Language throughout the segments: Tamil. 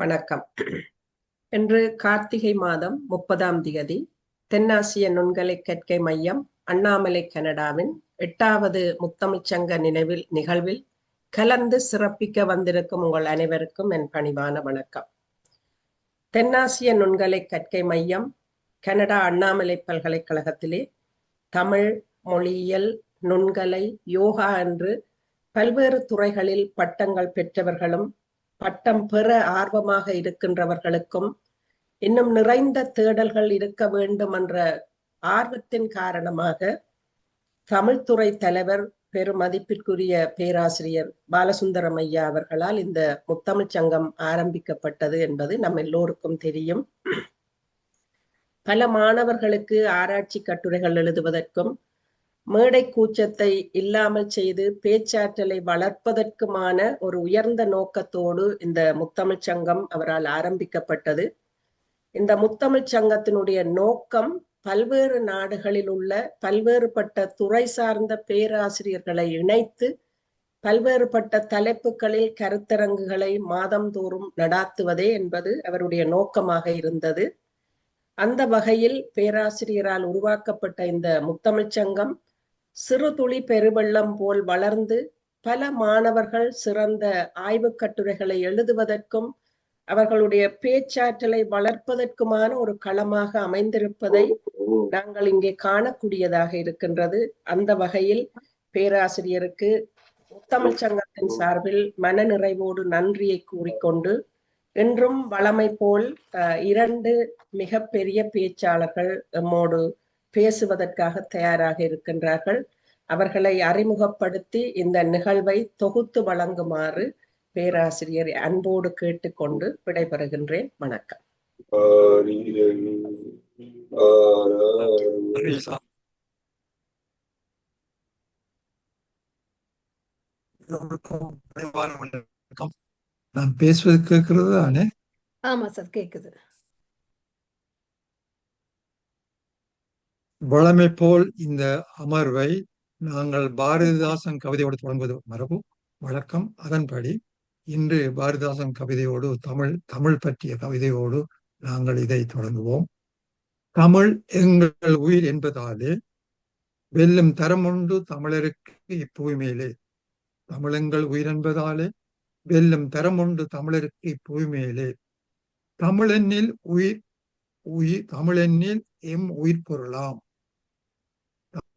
வணக்கம். இன்று கார்த்திகை மாதம் 30ஆம் திகதி தென்னாசிய நுண்கலை கற்கை மையம் அண்ணாமலை கனடாவின் 8வது முத்தமிழ்ச் சங்க நிகழ்வில் கலந்து சிறப்பிக்க வந்திருக்கும் உங்கள் அனைவருக்கும் என் பணிவான வணக்கம். தென்னாசிய நுண்கலை கற்கை மையம் கனடா அண்ணாமலை பல்கலைக்கழகத்திலே தமிழ், மொழியியல், நுண்கலை, யோகா என்று பல்வேறு துறைகளில் பட்டங்கள் பெற்றவர்களும் பட்டம் பெற ஆர்வமாக இருக்கின்றவர்களுக்கும் இன்னும் நிறைந்த தேடல்கள் இருக்க வேண்டும் என்ற ஆர்வத்தின் காரணமாக தமிழ்துறை தலைவர் பெருமதிப்பிற்குரிய பேராசிரியர் பாலசுந்தரம் ஐயா அவர்களால் இந்த முத்தமிழ்ச் சங்கம் ஆரம்பிக்கப்பட்டது என்பது நம் எல்லோருக்கும் தெரியும். பல மாணவர்களுக்கு ஆராய்ச்சி கட்டுரைகள் எழுதுவதற்கும் மேடை கூச்சத்தை இல்லாமல் செய்து பேச்சாற்றலை வளர்ப்பதற்குமான ஒரு உயர்ந்த நோக்கத்தோடு இந்த முத்தமிழ்ச் சங்கம் அவரால் ஆரம்பிக்கப்பட்டது. இந்த முத்தமிழ்ச் சங்கத்தினுடைய நோக்கம் பல்வேறு நாடுகளில் உள்ள பல்வேறுபட்ட துறை சார்ந்த பேராசிரியர்களை இணைத்து பல்வேறுபட்ட தலைப்புகளில் கருத்தரங்குகளை மாதந்தோறும் நடாத்துவதே என்பது அவருடைய நோக்கமாக இருந்தது. அந்த வகையில் பேராசிரியரால் உருவாக்கப்பட்ட இந்த முத்தமிழ்ச் சங்கம் சிறு துளி பெருவெள்ளம் போல் வளர்ந்து பல மாணவர்கள் சிறந்த ஆய்வுக் கட்டுரைகளை எழுதுவதற்கும் அவர்களுடைய பேச்சாற்றலை வளர்ப்பதற்குமான ஒரு களமாக அமைந்திருப்பதை நாங்கள் இங்கே காணக்கூடியதாக இருக்கின்றது. அந்த வகையில் பேராசிரியருக்கு முத்தமிழ்ச் சங்கத்தின் சார்பில் மன நிறைவோடு நன்றியை கூறிக்கொண்டு என்றும் வளமை போல் 2 மிக பெரிய பேச்சாளர்கள் நம்மோடு பேசுவதற்காக தயாராக இருக்கின்றார்கள். அவர்களை அறிமுகப்படுத்தி இந்த நிகழ்வை தொகுத்து வழங்குமாறு பேராசிரியர் அன்போடு கேட்டுக்கொண்டு விடைபெறுகின்றேன். வணக்கம். நான் பேசுவது கேட்கிறது தானே? ஆமா சார், கேக்குது. வழமை போல் இந்த அமர்வை நாங்கள் பாரதிதாசன் கவிதையோடு தொடங்குவது மரபு வழக்கம். அதன்படி இன்று பாரதிதாசன் கவிதையோடு தமிழ் பற்றிய கவிதையோடு நாங்கள் இதை தொடங்குவோம். தமிழ் எங்கள் உயிர் என்பதாலே வெல்லும் தரமுண்டு தமிழருக்கு இப்பூமியிலே. தமிழ் எங்கள் உயிர் என்பதாலே வெல்லும் தரமுண்டு தமிழருக்கு இப்பூமியிலே. தமிழெண்ணில் தமிழெண்ணில் எம் உயிர் பொருளாம்.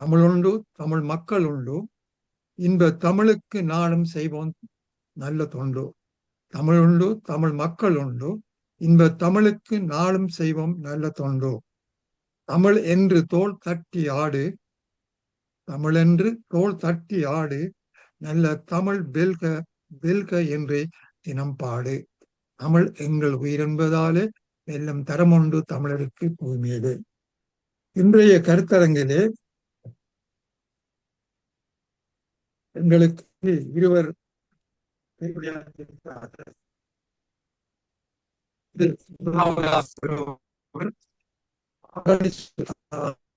தமிழுண்டு தமிழ் மக்கள் உண்டு இன்ப தமிழுக்கு நாளும் செய்வோம் நல்ல தொண்டு. தமிழுண்டு தமிழ் மக்கள் உண்டு இன்ப தமிழுக்கு நாளும் செய்வோம் நல்ல தொண்டு. தமிழ் என்று தோள் தட்டி ஆடு, தமிழென்று தோள் தட்டி ஆடு, நல்ல தமிழ் வெல்க வெல்க என்றே தினம் பாடு. தமிழ் எங்கள் உயிர் என்பதாலே வெல்லும் தரமுண்டு தமிழருக்கு பூமியிலே. இன்றைய கருத்தரங்கிலே எங்களுக்கு இருவர்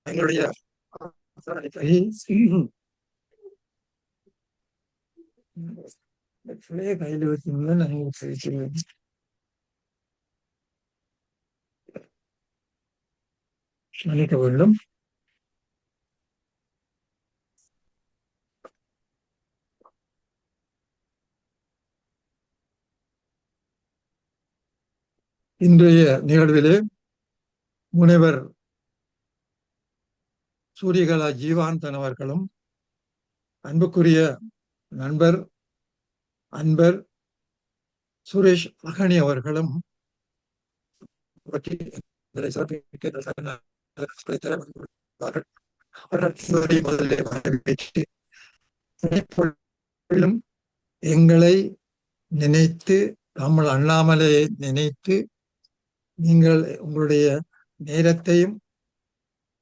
எங்களுடைய கையில் வச்சு மன்னிக்க வேண்டும். இன்றைய நிகழ்விலே முனைவர் சூரியகலா ஜீவானந்தன் அவர்களும் அன்புக்குரிய நண்பர் அன்பர் சுரேஷ் அகனி அவர்களும் எங்களை நினைத்து தமிழ் அண்ணாமலையை நினைத்து நீங்கள் உங்களுடைய நேரத்தையும்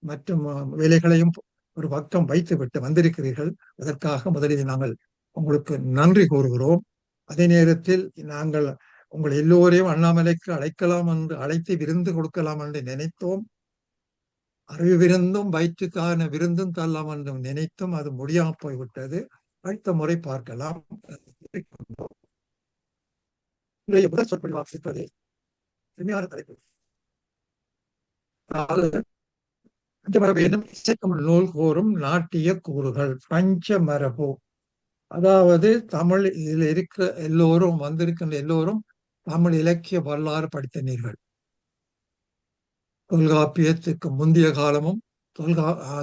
மற்றும் வேலைகளையும் ஒரு பக்கம் வைத்துவிட்டு வந்திருக்கிறீர்கள். அதற்காக முதலில் நாங்கள் உங்களுக்கு நன்றி கூறுகிறோம். அதே நேரத்தில் நாங்கள் உங்கள் எல்லோரையும் அண்ணாமலைக்கு அழைக்கலாம் என்று அழைத்து விருந்து கொடுக்கலாம் என்று நினைத்தோம். அறிவு விருந்தும் வயிற்றுக்கான விருந்தும் தரலாம் என்று நினைத்தும் அது முடியாமல் போய்விட்டது. அடுத்த முறை பார்க்கலாம். இன்றைய முதல் சொற்பொழி வாசிப்பது செம்மையான தலைப்பு. அதாவது பஞ்சமரபு என்னும் இசைக்கமிழ் நூல் கூறும் நாட்டிய கூறுகள். பஞ்சமரபு அதாவது தமிழ் இதில் இருக்கிற எல்லோரும் வந்திருக்கின்ற எல்லோரும் தமிழ் இலக்கிய வரலாறு படித்தனீர்கள். தொல்காப்பியத்துக்கு முந்தைய காலமும்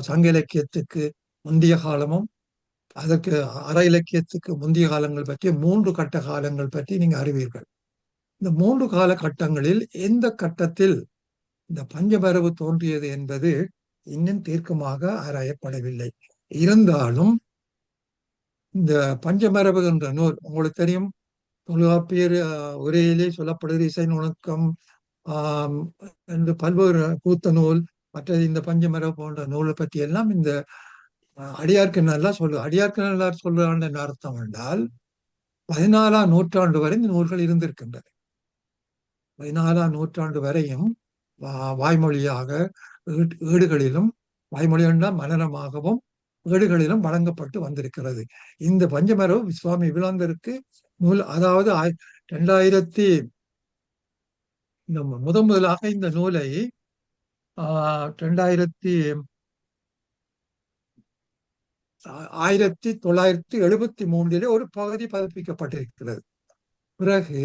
சங்க இலக்கியத்துக்கு முந்தைய காலமும் அதற்கு அற இலக்கியத்துக்கு முந்தைய காலங்கள் பற்றி 3 கட்ட காலங்கள் பற்றி நீங்க அறிவீர்கள். இந்த 3 காலகட்டங்களில் எந்த கட்டத்தில் இந்த பஞ்சமரபு தோன்றியது என்பது இன்னும் தீர்க்கமாக ஆராயப்படவில்லை. இருந்தாலும் இந்த பஞ்சமரபு என்ற நூல் உங்களுக்கு தெரியும். தொல்காப்பியர் உரையிலே சொல்லப்படுகிற இசை நுணுக்கம் என்று பல்வேறு கூத்த நூல், மற்றது இந்த பஞ்சமரபு போன்ற நூலை பற்றி எல்லாம் இந்த அடியார்க்கு நல்லா அடியார்க்கு நல்லா சொல்றான்னு என்ன அர்த்தம் என்றால் 14ஆம் நூற்றாண்டு வரை இந்த நூல்கள் இருந்திருக்கின்றன. 14ஆம் நூற்றாண்டு வரையும் வாய்மொழியாக ஏடுகளிலும், வாய்மொழி என்றால் மனனமாகவும் ஏடுகளிலும் வழங்கப்பட்டு வந்திருக்கிறது. இந்த பஞ்சமரபு சுவாமி விவேகானந்தருக்கு நூல், அதாவது 2000 முதலாக இந்த நூலை 1973 ஒரு பகுதி பதிப்பிக்கப்பட்டிருக்கிறது. பிறகு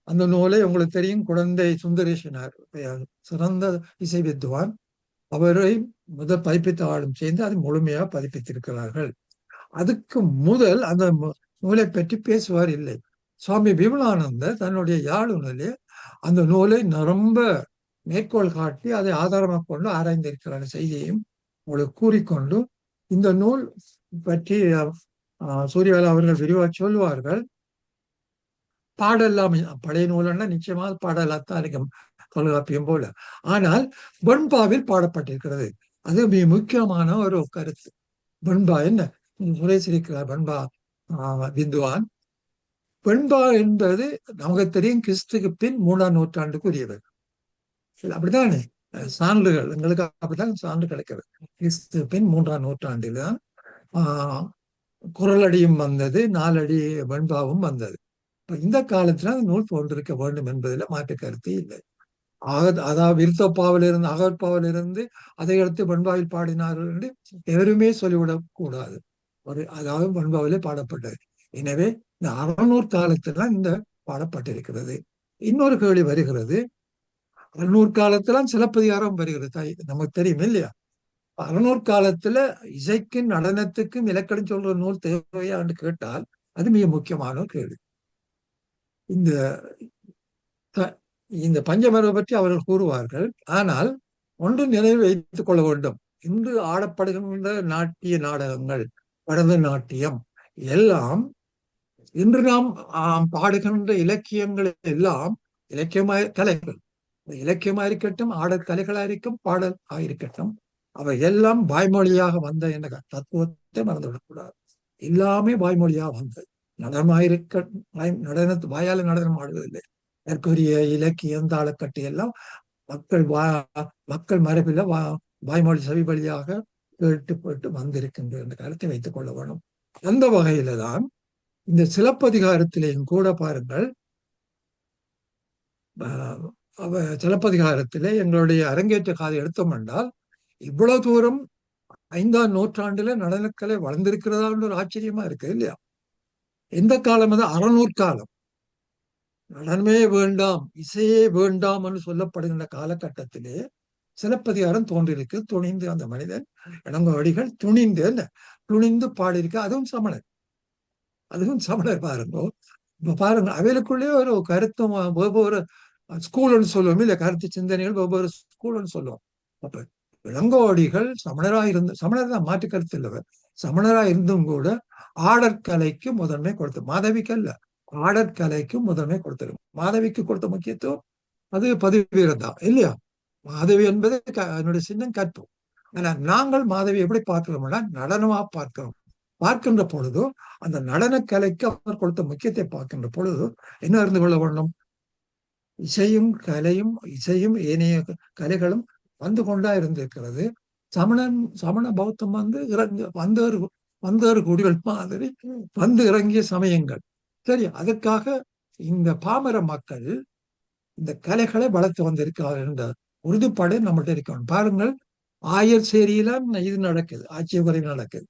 அந்த நூலை உங்களுக்கு தெரியும், குழந்தை சுந்தரேசனார் சிறந்த இசை வித்வான், அவரை முதல் பதிப்பித்தாலும் சேர்ந்து அது முழுமையாக பதிப்பித்திருக்கிறார்கள். அதுக்கு முதல் அந்த நூலை பற்றி பேசுவார் இல்லை. சுவாமி விமலானந்தர் தன்னுடைய யாழுனிலே அந்த நூலை ரொம்ப மேற்கோள் காட்டி அதை ஆதாரமாக கொண்டு ஆராய்ந்திருக்கிற செய்தியையும் உங்களுக்கு கூறிக்கொண்டு இந்த நூல் பற்றி சூரியவேலா அவர்கள் விரிவாக சொல்லுவார்கள். பாடெல்லாம் பழைய நூல்னா நிச்சயமாக பாடலாத்தான் இருக்கும், தொல்காப்பியம் போல. ஆனால் வெண்பாவில் பாடப்பட்டிருக்கிறது. அது மிக முக்கியமான ஒரு கருத்து. வெண்பா என்ன சுரேசிருக்கிறார், வெண்பா விந்துவான். வெண்பா என்பது நமக்கு தெரியும் கிறிஸ்துக்கு பின் 3ஆம் நூற்றாண்டுக்குரியவர். அப்படித்தானே சான்றுகள் எங்களுக்கு அப்படித்தான் சான்று கிடைக்கிறது. கிறிஸ்து பின் 3ஆம் நூற்றாண்டில் தான் குரலடியும் வந்தது, 4 அடி வெண்பாவும் வந்தது. இந்த காலத்துல அந்த நூல் தோன்றிருக்க வேண்டும் என்பதில் மாற்று கருத்து இல்லை. அதாவது விருத்தப்பாவிலிருந்து அகற்பாவிலிருந்து அதை அடுத்து வெண்பாவில் பாடினார்கள் என்று எவருமே சொல்லிவிடக் கூடாது. அதாவது வெண்பாவிலே பாடப்பட்டது. எனவே இந்த 600 காலத்துல இந்த பாடப்பட்டிருக்கிறது. இன்னொரு கேள்வி வருகிறது, 600 காலத்துல சிலப்பதிகாரம் வருகிறது, நமக்கு தெரியும் இல்லையா? 600 காலத்துல இசைக்கும் நடனத்துக்கும் இலக்கணம் சொல்ற நூல் தேவையா என்று கேட்டால் அது மிக முக்கியமான கேள்வி. இந்த பஞ்சமரபு பற்றி அவர்கள் கூறுவார்கள். ஆனால் ஒன்று நினைவு வைத்துக் கொள்ள வேண்டும், இன்று ஆடப்படுகின்ற நாட்டிய நாடகங்கள், பரதநாட்டியம் எல்லாம், இன்று நாம் பாடுகின்ற இலக்கியங்கள் எல்லாம் இலக்கியமாய் கலைகள், இலக்கியமாயிருக்கட்டும், ஆடல் கலைகளாயிருக்கும், பாடல் ஆயிருக்கட்டும், அவை எல்லாம் வாய்மொழியாக வந்த என்ற தத்துவத்தை மறந்துவிடக்கூடாது. எல்லாமே வாய்மொழியாக வந்தது. நடனத்து வாயால நடனம் ஆடுவதில்லை. அதற்குரிய இலக்கியம் தாளக்கட்டு எல்லாம் மக்கள் மரபில வாய்மொழி செவி வழியாக கேட்டு வந்திருக்கின்ற என்ற கருத்தை வைத்துக் கொள்ள வேண்டும். அந்த வகையில தான் இந்த சிலப்பதிகாரத்திலேயும் கூட பாருங்கள், சிலப்பதிகாரத்திலே எங்களுடைய அரங்கேற்ற காதை எடுத்தோம் என்றால் இவ்வளவு தூரம் 5ஆம் நூற்றாண்டுல நடனக்கலை வளர்ந்திருக்கிறதா ஒரு ஆச்சரியமா இருக்கு இல்லையா? எந்த காலம் அது? 600 காலம். நடனமே வேண்டாம், இசையே வேண்டாம் என்று சொல்லப்படுகின்ற காலகட்டத்திலே சிலப்பதிகாரம் தோன்றிருக்கு. துணிந்து அந்த மனிதன் இளங்கோவடிகள் துணிந்து பாடியிருக்க. அதுவும் சமணர் பாருங்க. இப்ப பாருங்க, அவைகளுக்குள்ளே ஒரு கருத்தும் ஒவ்வொரு ஸ்கூல்னு சொல்லுவோம் இல்ல, கருத்து சிந்தனைகள் ஒவ்வொரு ஸ்கூல்னு சொல்லுவோம். அப்ப இளங்கோவடிகள் சமணர் தான், மாற்று கருத்து இல்லவர். சமணராக இருந்தும் கூட ஆடற்கலைக்கு முதன்மை கொடுத்து, மாதவிக்கு அல்ல, ஆடற்கலைக்கு முதன்மை கொடுத்திருக்கும். மாதவிக்கு கொடுத்த முக்கியத்துவம் அது பதிவீரம் தான் இல்லையா? மாதவி என்பது என்னுடைய சின்னம் கற்பு. ஆனா நாங்கள் மாதவி எப்படி பார்க்கிறோம்னா நடனமா பார்க்கின்ற பொழுது அந்த நடனக்கலைக்கு அவர் கொடுத்த முக்கியத்தை பார்க்கின்ற பொழுது என்ன அறிந்து கொள்ள வேண்டும்? இசையும் ஏனைய கலைகளும் வந்து கொண்டா இருந்திருக்கிறது. சமண பௌத்தம் வந்தேறு குடிகள் மாதிரி வந்து இறங்கிய சமயங்கள். சரி, அதற்காக இந்த பாமர மக்கள் இந்த கலைகளை வளர்த்து வந்திருக்கிறார்கள் என்ற உறுதிப்பாடு நம்மகிட்ட இருக்கணும். பாருங்கள், ஆயர் சேரியில இது நடக்குது, ஆட்சியகுறை நடக்குது,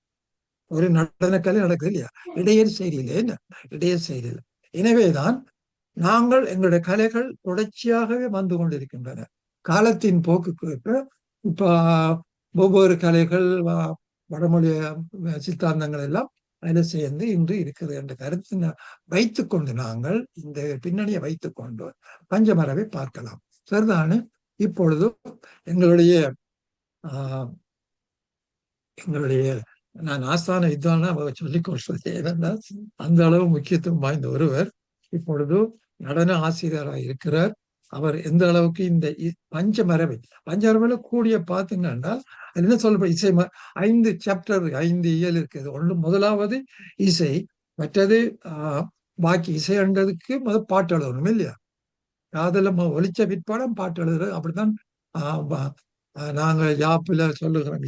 ஒரு நடன கலை நடக்குது இல்லையா? இடையர் சேரியிலே என்ன, இடையர் சேரியில. எனவேதான் நாங்கள் எங்களுடைய கலைகள் தொடர்ச்சியாகவே வந்து கொண்டிருக்கின்றன. காலத்தின் போக்குக்கு இப்ப ஒவ்வொரு கலைகள் வடமொழி சித்தாந்தங்கள் எல்லாம் அதில் சேர்ந்து இன்று இருக்கிறது என்ற கருத்தை வைத்துக்கொண்டு நாங்கள் இந்த பின்னணியை வைத்துக்கொண்டு பஞ்சமரவை பார்க்கலாம். சரிதானே? இப்பொழுது எங்களுடைய எங்களுடைய நான் ஆஸ்தான வித்வானா சொல்லிக் கொள்வது ஏனென்றால் அந்த அளவு முக்கியத்துவம் வாய்ந்த ஒருவர் இப்பொழுது நடன ஆசிரியராக இருக்கிறார். அவர் எந்த அளவுக்கு இந்த பஞ்சமரபில் கூடிய பார்த்தீங்கன்னா என்ன சொல்ற இசை 5 சாப்டர் 5 இயல் இருக்குது. ஒன்று முதலாவது இசை, மற்றது பாக்கி இசை என்றதுக்கு முதல் பாட்டு எழுதணும் இல்லையா? காதல ஒலிச்ச பிற்பாடம் பாட்டு எழுதுறது. அப்படித்தான் நாங்கள் யாப்புல சொல்லுகிறோம்.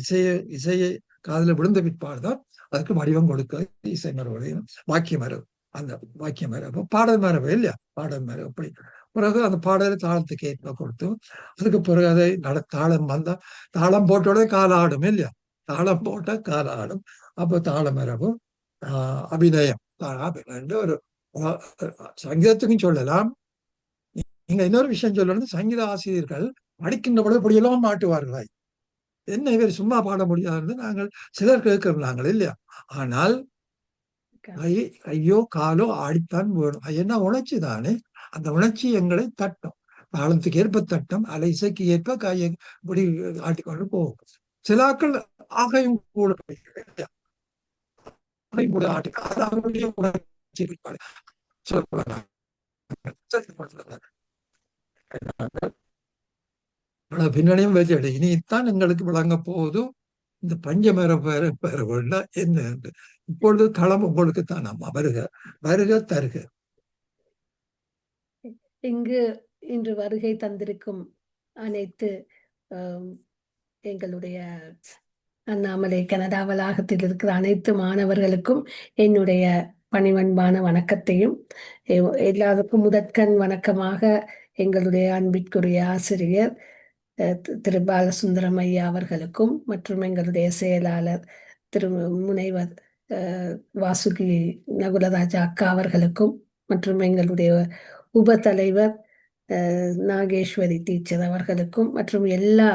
இசையை காதல விழுந்த பிற்பாடுதான் அதுக்கு வடிவம் கொடுக்க இசை மரபுடையும் வாக்கிய மரபு. அந்த வாக்கிய மரபு பாடல் மரபு இல்லையா? பாடல் மரபு. அப்படி பிறகு அந்த பாடலை தாளத்துக்கு ஏற்ப கொடுத்து அதுக்கு பிறகு அதை தாளம் வந்தா தாளம் போட்டோட கால ஆடும் இல்லையா? தாளம் போட்ட கால ஆடும். அப்போ தாள மரபு அபிநயம் ஒரு சங்கீதத்துக்கும் சொல்லலாம். நீங்க இன்னொரு விஷயம் சொல்லணும், சங்கீத ஆசிரியர்கள் படிக்கின்ற பொழுது இப்படியெல்லாம் மாட்டுவார்களாய். என்ன இவர் சும்மா பாட முடியாதுன்னு நாங்கள் சிலர் கேட்கிறோம் நாங்கள் இல்லையா? ஆனால் கையோ காலோ ஆடித்தான் வேணும். என்ன உணர்ச்சி தானே, அந்த உணர்ச்சி எங்களை தட்டும். தாளத்துக்கு ஏற்ப தட்டும், அலை இசைக்கு ஏற்ப கையை இப்படி ஆட்டிக்கொண்டு போகும். சிலாக்கள் ஆகையும் கூட ஆட்டி பின்னணியும் வச்சு இனித்தான் எங்களுக்கு விளங்க போதும் இந்த பஞ்சமர பெறவுள்ள என்ன என்று. இப்பொழுது களம் உங்களுக்கு தான் அம்மா. வருக வருக தருக. இங்கு இன்று வருகை தந்திருக்கும் அனைத்து எங்களுடைய அண்ணாமலை கனடா வளாகத்தில் இருக்கிற அனைத்து மாணவர்களுக்கும் என்னுடைய பணிவன்பான வணக்கத்தையும், எல்லாருக்கும் முதற்கண் வணக்கமாக எங்களுடைய அன்பிற்குரிய ஆசிரியர் திரு பாலசுந்தரம் ஐயா அவர்களுக்கும், மற்றும் எங்களுடைய செயலாளர் திரு முனைவர் வாசுகி நகுலராஜா அக்கா அவர்களுக்கும், மற்றும் எங்களுடைய உப தலைவர் நாகேஸ்வரி டீச்சர் அவர்களுக்கும், மற்றும் எல்லா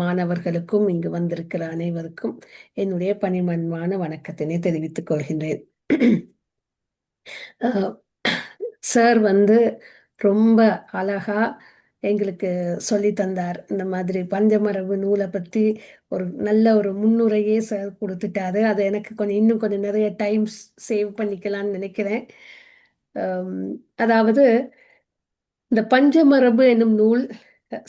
மாணவர்களுக்கும், இங்கு வந்திருக்கிற அனைவருக்கும் என்னுடைய பணிமன்பான வணக்கத்தினை தெரிவித்துக் கொள்கின்றேன். சார் ரொம்ப அழகா எங்களுக்கு சொல்லி தந்தார். இந்த மாதிரி பஞ்சமரபு நூலை பற்றி ஒரு நல்ல ஒரு முன்னுரையே சார் கொடுத்துட்டாரு. அது எனக்கு இன்னும் கொஞ்சம் நிறைய டைம் சேவ் பண்ணிக்கலாம்னு நினைக்கிறேன். அதாவது இந்த பஞ்சமரபு என்னும் நூல்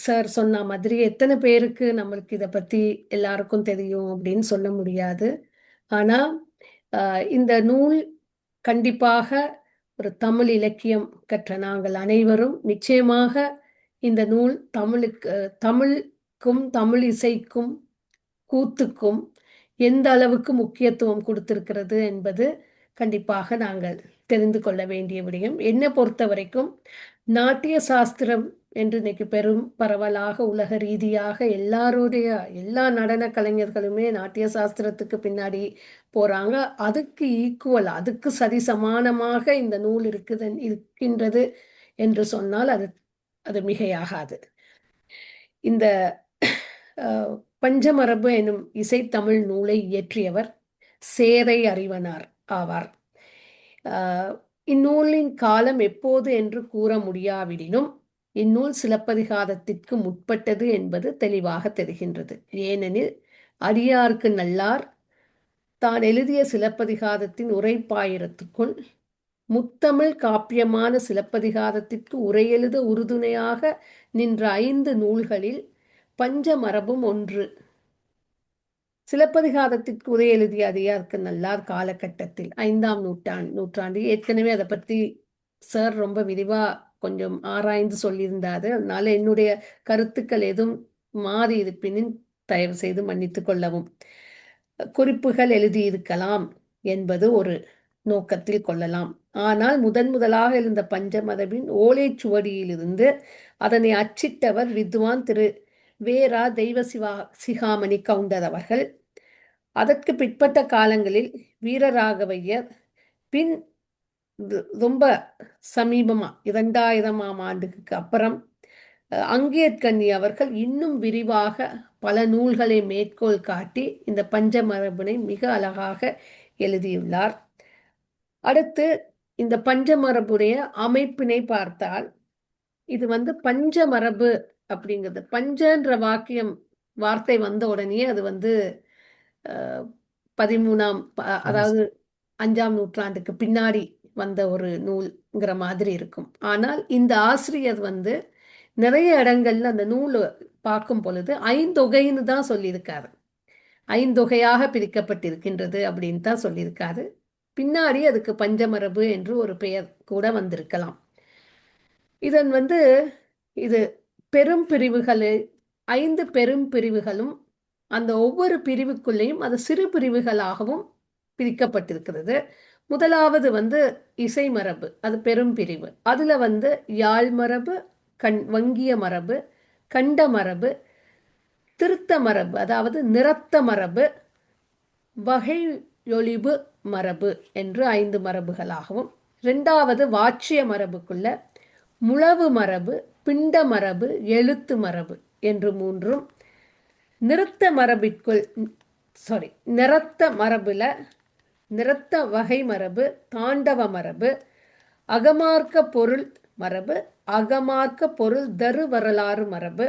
சார் சொன்ன மாதிரி எத்தனை பேருக்கு நம்மளுக்கு இதை பத்தி எல்லாருக்கும் தெரியும் அப்படின்னு சொல்ல முடியாது. ஆனா இந்த நூல் கண்டிப்பாக ஒரு தமிழ் இலக்கியம் கற்ற நாங்கள் அனைவரும் நிச்சயமாக இந்த நூல் தமிழுக்கும் தமிழ் இசைக்கும் கூத்துக்கும் எந்த அளவுக்கு முக்கியத்துவம் கொடுத்திருக்கிறது என்பது கண்டிப்பாக நாங்கள் தெரிந்து கொள்ள வேண்டிய விடயம். என்னை பொறுத்த வரைக்கும் நாட்டிய சாஸ்திரம் என்று இன்னைக்கு பெரும் பரவலாக உலக ரீதியாக எல்லா நடன கலைஞர்களுமே நாட்டிய சாஸ்திரத்துக்கு பின்னாடி போறாங்க. அதுக்கு ஈக்குவல், அதுக்கு சரிசமானமாக இந்த நூல் இருக்கின்றது என்று சொன்னால் அது மிகையாகாது. இந்த பஞ்சமரபு எனும் இசைத்தமிழ் நூலை இயற்றியவர் சேரை அறிவனார் ஆவார். இந்நூலின் காலம் எப்போது என்று கூற முடியாவிடினும் இந்நூல் சிலப்பதிகாரத்திற்கு முற்பட்டது என்பது தெளிவாக தெரிகின்றது. ஏனெனில் அடியார்க்கு நல்லார் தான் எழுதிய சிலப்பதிகாரத்தின் உரைப்பாயிரத்துக்குள் முத்தமிழ் காப்பியமான சிலப்பதிகாரத்திற்கு உரையெழுத உறுதுணையாக நின்ற 5 நூல்களில் பஞ்சமரபும் ஒன்று. சிலப்பதிகாரத்திற்கு உரை எழுதிய அடியார்க்கு நல்லார் காலகட்டத்தில் 5ஆம் நூற்றாண்டு. ஏற்கனவே அதை பற்றி சார் ரொம்ப விரிவா கொஞ்சம் ஆராய்ந்து சொல்லியிருந்தாரு. அதனால என்னுடைய கருத்துக்கள் எதுவும் மாறி இருப்பினும் தயவு செய்து மன்னித்துக் கொள்ளவும். குறிப்புகள் எழுதியிருக்கலாம் என்பது ஒரு நோக்கத்தில் கொள்ளலாம். ஆனால் முதலாக இருந்த பஞ்சமரபின் ஓலைச்சுவடியிலிருந்து அதனை அச்சிட்டவர் வித்வான் திரு வேரா தெய்வ சிகாமணி கவுண்டர் அவர்கள். அதற்கு பிற்பட்ட காலங்களில் வீரராகவையர், பின் ரொம்ப சமீபமா 2000ஆம் ஆண்டுக்கு அப்புறம் அங்கேற்கண்ணி அவர்கள் இன்னும் விரிவாக பல நூல்களை மேற்கோள் காட்டி இந்த பஞ்சமரபினை மிக அழகாக எழுதியுள்ளார். அடுத்து இந்த பஞ்சமரபுடைய அமைப்பினை பார்த்தால், இது பஞ்சமரபு அப்படிங்கிறது, பஞ்சன்ற வார்த்தை வந்த உடனே அது 13ஆம் அதாவது 5ஆம் நூற்றாண்டுக்கு பின்னாடி வந்த ஒரு நூல்ங்கிற மாதிரி இருக்கும். ஆனால் இந்த ஆசிரியர் நிறைய இடங்கள்ல அந்த நூல் பார்க்கும் பொழுது 5 தொகைன்னு தான் சொல்லியிருக்காரு. 5 தொகையாக பிரிக்கப்பட்டிருக்கின்றது அப்படின்னு தான் சொல்லியிருக்காரு. பின்னாடி அதுக்கு பஞ்சமரபு என்று ஒரு பெயர் கூட வந்திருக்கலாம். இதன் இது பெரும் பிரிவுகள், 5 பெரும் பிரிவுகளும் அந்த ஒவ்வொரு பிரிவுக்குள்ளேயும் அது சிறு பிரிவுகளாகவும் பிரிக்கப்பட்டிருக்கிறது. முதலாவது இசை மரபு, அது பெரும் பிரிவு. அதுல யாழ் மரபு, வங்கிய மரபு, கண்ட மரபு, திருத்த மரபு அதாவது நிறத்த மரபு, வகையொலிபு மரபு என்று 5 மரபுகளாகவும், 2வது வாட்சிய மரபுக்குள்ள முழவு மரபு, பிண்ட மரபு, எழுத்து மரபு என்று 3ம், நிறத்த மரபிற்குள் நிறத்த மரபுல நிறத்த வகை மரபு, தாண்டவ மரபு, அகமார்க்க பொருள் மரபு, அகமார்க்க பொருள் தரு வரலாறு மரபு,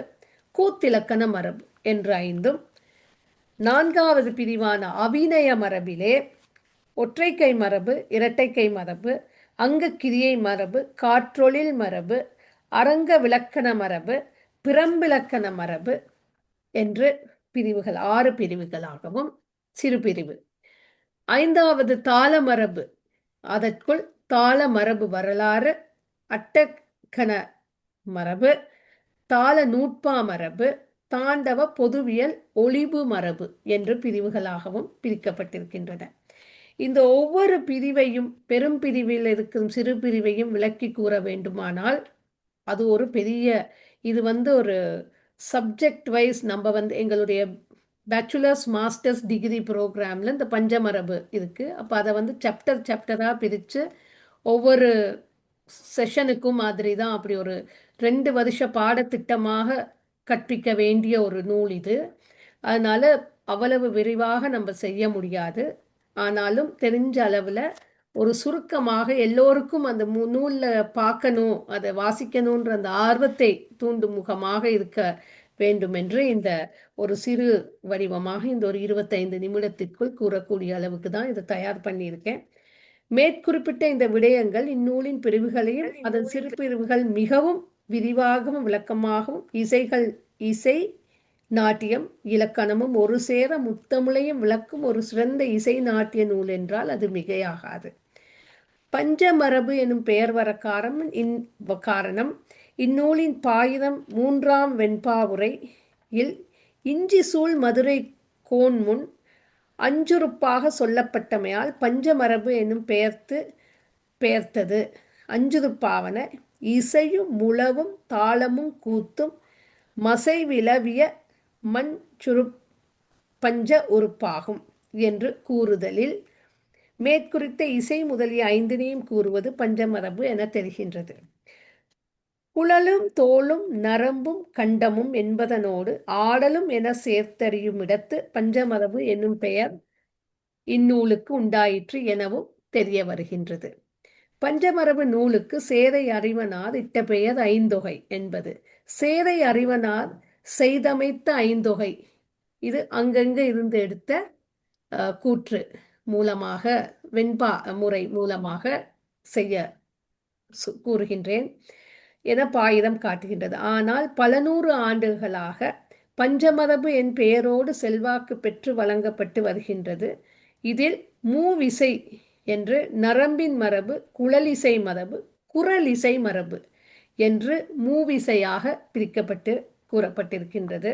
கூத்திலக்கண மரபு என்று 5ம், 4வது பிரிவான அபிநய மரபிலே ஒற்றைக்கை மரபு, இரட்டைக்கை மரபு, அங்கக்கிரியை மரபு, காற்றொழில் மரபு, அரங்க விலக்கண மரபு, பிறம்பிலக்கண மரபு என்று பிரிவுகள் 6 பிரிவுகளாகவும் சிறு பிரிவு. 5வது தாள மரபு, அதற்குள் தாள மரபு வரலாறு, அட்டக்கண மரபு, தாள நூட்பா மரபு, தாண்டவ பொதுவியல் ஒளிபு மரபு என்று பிரிவுகளாகவும் பிரிக்கப்பட்டிருக்கின்றன. இந்த ஒவ்வொரு பிரிவையும், பெரும் பிரிவில் இருக்கும் சிறு பிரிவையும் விளக்கி கூற வேண்டுமானால் அது ஒரு பெரிய, இது ஒரு சப்ஜெக்ட் வைஸ் நம்ம எங்களுடைய பேச்சுலர்ஸ் மாஸ்டர்ஸ் டிகிரி ப்ரோக்ராமில் இந்த பஞ்சமரபு இருக்குது. அப்போ அதை சாப்டராக பிரித்து ஒவ்வொரு செஷனுக்கும் மாதிரி தான் அப்படி ஒரு 2 வருஷ பாடத்திட்டமாக கற்பிக்க வேண்டிய ஒரு நூல் இது. அதனால் அவ்வளவு விரிவாக நம்ம செய்ய முடியாது. ஆனாலும் தெரிஞ்ச அளவில் ஒரு சுருக்கமாக எல்லோருக்கும் அந்த நூலில் பார்க்கணும், அதை வாசிக்கணுன்ற அந்த ஆர்வத்தை தூண்டும் முகமாக இருக்க வேண்டும் என்று இந்த ஒரு சிறு வடிவமாக இந்த ஒரு 25 நிமிடத்திற்குள் கூறக்கூடிய அளவுக்கு தான் இதை தயார் பண்ணியிருக்கேன். மேற்குறிப்பிட்ட இந்த விடயங்கள் இந்நூலின் பிரிவுகளையும் அதன் சிறு பிரிவுகள் மிகவும் விரிவாகவும் விளக்கமாகவும் இசை நாட்டியம் இலக்கணமும் ஒரு சேர முத்தமிழையும் விளக்கும் ஒரு சிறந்த இசை நாட்டிய நூல் என்றால் அது மிகையாகாது. பஞ்சமரபு எனும் பெயர் வர காரணம் இந்நூலின் பாயிரம் 3ஆம் வெண்பாவுரையில் இஞ்சி சூழ் மதுரை கோன் முன் அஞ்சுறுப்பாக சொல்லப்பட்டமையால் பஞ்சமரபு எனும் பெயர்த்தது. அஞ்சுறுப்பாவன இசையும் முழவும் தாளமும் கூத்தும் மசை விளவிய மண் சுரு பஞ்ச உறுப்பாகும் என்று கூறுதலில் மேற்குறித்த இசை முதலிய 5னையும் கூறுவது பஞ்சமரபு என தெரிகின்றது. குழலும் தோளும் நரம்பும் கண்டமும் என்பதனோடு ஆடலும் என சேர்த்தறியுமிடத்து பஞ்சமரபு என்னும் பெயர் இந்நூலுக்கு உண்டாயிற்று எனவும் தெரிய வருகின்றது. பஞ்சமரபு நூலுக்கு சேதை அறிவனார் இட்ட பெயர் ஐந்தொகை என்பது. சேதை அறிவனார் செய்தமைத்த ஐந்தொகை, இது அங்கங்க இருந்து எடுத்த கூற்று மூலமாக, வெண்பா முறை மூலமாக செய்ய கூறுகின்றேன் என பாயிரம் காட்டுகின்றது. ஆனால் பல 100 ஆண்டுகளாக பஞ்சமரபு என் பெயரோடு செல்வாக்கு பெற்று வழங்கப்பட்டு வருகின்றது. இதில் மூவிசை என்று நரம்பின் மரபு, குழலிசை மரபு, குரலிசை மரபு என்று மூவிசையாக பிரிக்கப்பட்டு கூறப்பட்டிருக்கின்றது.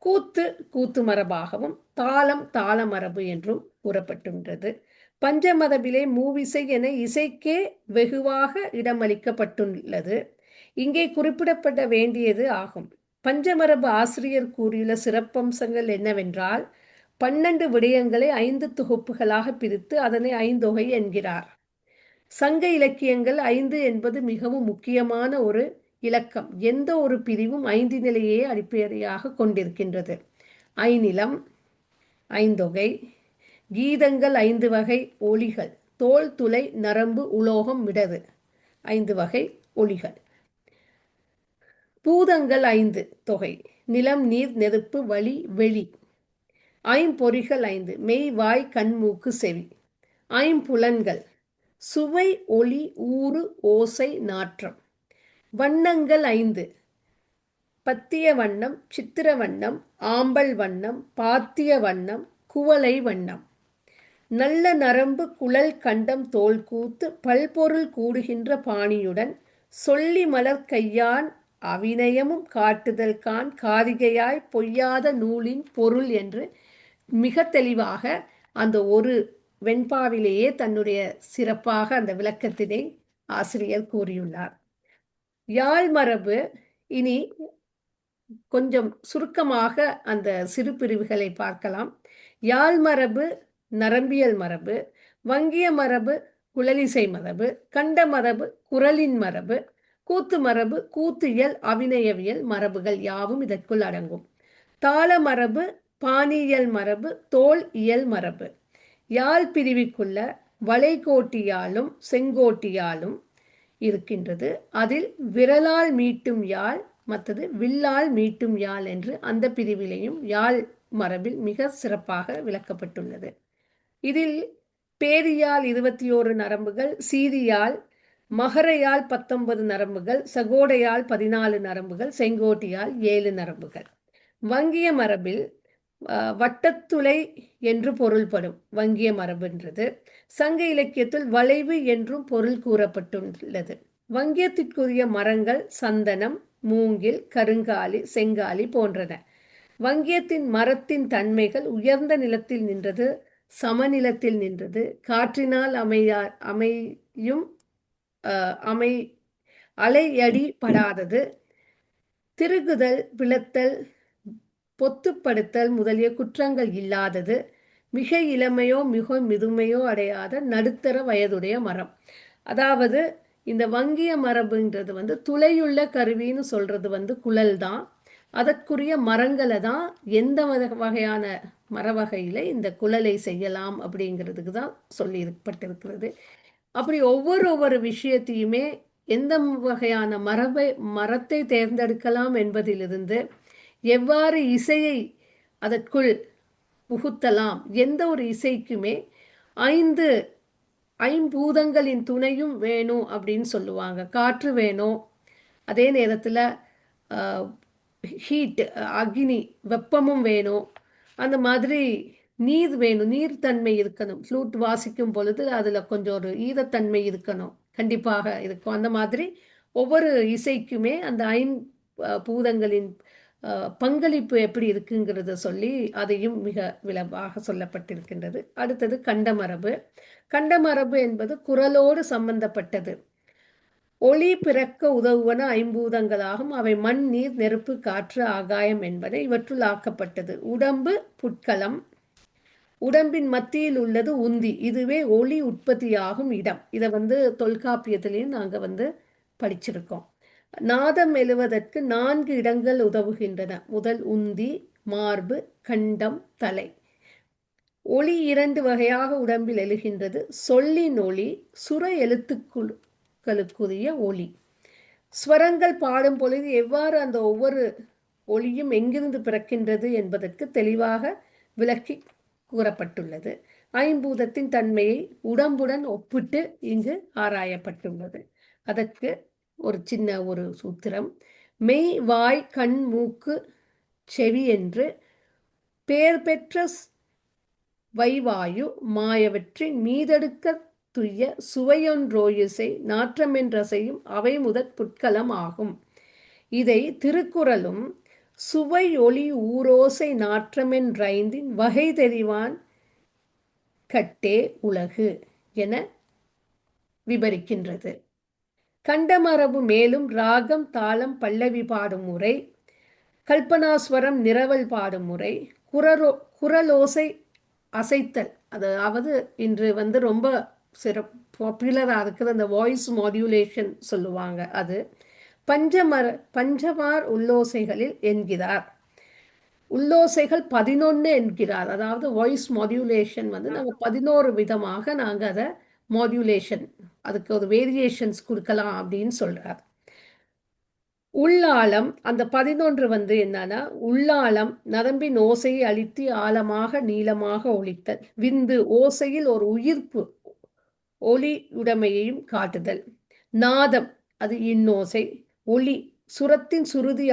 கூத்து மரபாகவும் தாளம் தாள மரபு என்றும் கூறப்பட்டுள்ளது. பஞ்சமரபிலே மூவிசை என இசைக்கே வெகுவாக இடமளிக்கப்பட்டுள்ளது. இங்கே குறிப்பிடப்பட வேண்டியது ஆகும். பஞ்சமரபு ஆசிரியர் கூறியுள்ள சிறப்பம்சங்கள் என்னவென்றால், 12 விடயங்களை 5 தொகுப்புகளாக பிரித்து அதனை ஐந்தொகை என்கிறார். சங்க இலக்கியங்கள் 5 என்பது மிகவும் முக்கியமான ஒரு இலக்கம். எந்த ஒரு பிரிவும் 5 நிலையே அடிப்படையாக கொண்டிருக்கின்றது. ஐநிலம், ஐந்தொகை, கீதங்கள் 5 வகை ஒலிகள், தோல், துளை, நரம்பு, உலோகம், மிடறு 5 வகை ஒலிகள், பூதங்கள் 5 தொகை, நிலம், நீர், நெருப்பு, வளி, வெளி, ஐம்பொறிகள் 5, மெய், வாய், கண், மூக்கு, செவி, ஐம்புலன்கள், சுவை, ஒளி, ஊறு, ஓசை, நாற்றம், வண்ணங்கள் 5, பத்திய வண்ணம், சித்திர வண்ணம், ஆம்பல் வண்ணம், பாத்திய வண்ணம், குவளை வண்ணம், நல்ல நரம்பு, குழல், கண்டம், தோல் கூத்து, பல்பொருள் கூடுகின்ற பாணியுடன் சொல்லி மலர் கையான் அவிநயமும் காட்டுதல் கான் காரிகையாய் பொய்யாத நூலின் பொருள் என்று மிக தெளிவாக அந்த ஒரு வெண்பாவிலேயே தன்னுடைய சிறப்பாக அந்த விளக்கத்தினை ஆசிரியர் கூறியுள்ளார். யாழ் மரபு, இனி கொஞ்சம் சுருக்கமாக அந்த சிறு பிரிவுகளை பார்க்கலாம். யாழ் மரபு நரம்பியல் மரபு, வங்கிய மரபு குழலிசை மரபு, கண்ட மரபு குரலின் மரபு, கூத்து மரபு கூத்தியல் அபிநயவியல் மரபுகள் யாவும் இதற்குள் அடங்கும். தாள மரபு, பாணியியல் மரபு, தோல் இயல் மரபு. யாழ் பிரிவுக்குள்ள வளைகோட்டியாலும் செங்கோட்டியாலும் இருக்கின்றது. அதில் விரலால் மீட்டும் யாழ், மற்றது வில்லால் மீட்டும் யாழ் என்று அந்த பிரிவிலையும் யாழ் மரபில் மிக சிறப்பாக விளக்கப்பட்டுள்ளது. இதில் பேரியாழ் 21 நரம்புகள், சீரியாழ், மகரையாழ் 19 நரம்புகள், சகோடையாழ் 14 நரம்புகள், செங்கோட்டியாழ் 7 நரம்புகள். வங்கிய மரபில் வட்டத்துளை என்று பொருள்படும் வங்கிய மரபுன்றது சங்க இலக்கியத்தில் வளைவு என்றும் பொருள் கூறப்பட்டுள்ளது. வங்கியத்திற்குரிய மரங்கள் சந்தனம், மூங்கில், கருங்காலி, செங்காலி போன்றன. வங்கியத்தின் மரத்தின் தன்மைகள் உயர்ந்த நிலத்தில் நின்றது, சமநிலத்தில் நின்றது, காற்றினால் அமையும் அலையடி படாதது, திருகுதல், பிளத்தல், பொத்துப்படுத்தல் முதலிய குற்றங்கள் இல்லாதது, மிக இளமையோ மிக மிதுமையோ அடையாத நடுத்தர வயதுடைய மரம். அதாவது இந்த வங்கிய மரபுன்றது துளையுள்ள கருவின்னு சொல்றது குழல் தான். அதற்குரிய மரங்களை தான் எந்த வகையான மரவகையில் இந்த குழலை செய்யலாம் அப்படிங்கிறதுக்கு தான் சொல்லிப்பட்டிருக்கிறது. அப்படி ஒவ்வொரு விஷயத்தையுமே எந்த வகையான மரத்தை தேர்ந்தெடுக்கலாம் என்பதிலிருந்து எவ்வாறு இசையை அதற்குள் புகுத்தலாம், எந்த ஒரு இசைக்குமே ஐம்பூதங்களின் துணையும் வேணும் அப்படின்னு சொல்லுவாங்க. காற்று வேணும், அதே நேரத்தில் ஹீட் அக்னி வெப்பமும் வேணும், அந்த மாதிரி நீர் வேணும், நீர்த்தன்மை இருக்கணும். ஃப்ளூட் வாசிக்கும் பொழுது அதில் கொஞ்சம் ஒரு ஈரத்தன்மை இருக்கணும், கண்டிப்பாக இருக்கும். அந்த மாதிரி ஒவ்வொரு இசைக்குமே அந்த பூதங்களின் பங்களிப்பு எப்படி இருக்குங்கிறத சொல்லி அதையும் மிக விளவாக சொல்லப்பட்டிருக்கின்றது. அடுத்தது கண்டமரபு. கண்டமரபு என்பது குரலோடு சம்பந்தப்பட்டது. ஒளி பிறக்க உதவுவன ஐம்பூதங்களாகும். அவை மண், நீர், நெருப்பு, காற்று, ஆகாயம் என்பன இவற்றுள் ஆக்கப்பட்டது. உடம்பு புட்களம், உடம்பின் மத்தியில் உள்ளது உந்தி, இதுவே ஒளி உற்பத்தியாகும் இடம். இதை தொல்காப்பியத்திலையும் நாங்கள் படிச்சிருக்கோம். நாதம் எழுவதற்கு 4 இடங்கள் உதவுகின்றன. முதல் உந்தி, மார்பு, கண்டம், தலை. ஒளி 2 வகையாக உடம்பில் எழுகின்றது. சொல்லின் ஒளி, சுர எழுத்துக்களுக்குரிய ஒளி. ஸ்வரங்கள் பாடும் பொழுது எவ்வாறு அந்த ஒவ்வொரு ஒளியும் எங்கிருந்து பிறக்கின்றது என்பதற்கு தெளிவாக விளக்கி கூறப்பட்டுள்ளது. ஐம்பூதத்தின் தன்மையை உடம்புடன் ஒப்பிட்டு இங்கு ஆராயப்பட்டுள்ளது. அதற்கு ஒரு சின்ன ஒரு சூத்திரம். மெய், வாய், கண், மூக்கு, செவி என்று பேர் பெற்ற வைவாயு மாயவற்றின் மீதெடுக்க துய்ய சுவையொன்றோயிசை நாற்றமென்றசையும் அவை முதற் புட்களம் ஆகும். இதை திருக்குறளும் சுவை ஒளி ஊரோசை நாற்றமென்றைந்தின் வகை தெரிவான் கட்டே உலகு என விபரிக்கின்றது. கண்டமரபு மேலும் ராகம், தாளம், பல்லவி பாடும் முறை, கல்பனாஸ்வரம், நிரவல் பாடும் முறை, குரலோசை அசைத்தல், அதாவது இன்று ரொம்ப பாப்புலராக இருக்குது அந்த வாய்ஸ் மாடுலேஷன் சொல்லுவாங்க. அது பஞ்சமார் உள்ளோசைகளில் என்கிறார். உள்ளோசைகள் 11 என்கிறார். அதாவது வாய்ஸ் மாடுலேஷன் நாங்கள் 11 விதமாக நாங்கள் அதை மாடுலேஷன், அதுக்கு ஒரு வேரியேஷன்ஸ் கொடுக்கலாம் அப்படின்னு சொல்றார். உள்ளாலம் அந்த 11 என்னன்னா, உள்ளாலம் நரம்பின் ஓசையை அழுத்தி ஆழமாக நீளமாக ஒலித்தல். விந்து ஓசையில் ஒரு உயிர்ப்பு ஒலி உடைமையையும் காட்டுதல். நாதம் அது இன்னோசை. ஒலி சுரத்தின் சுருதி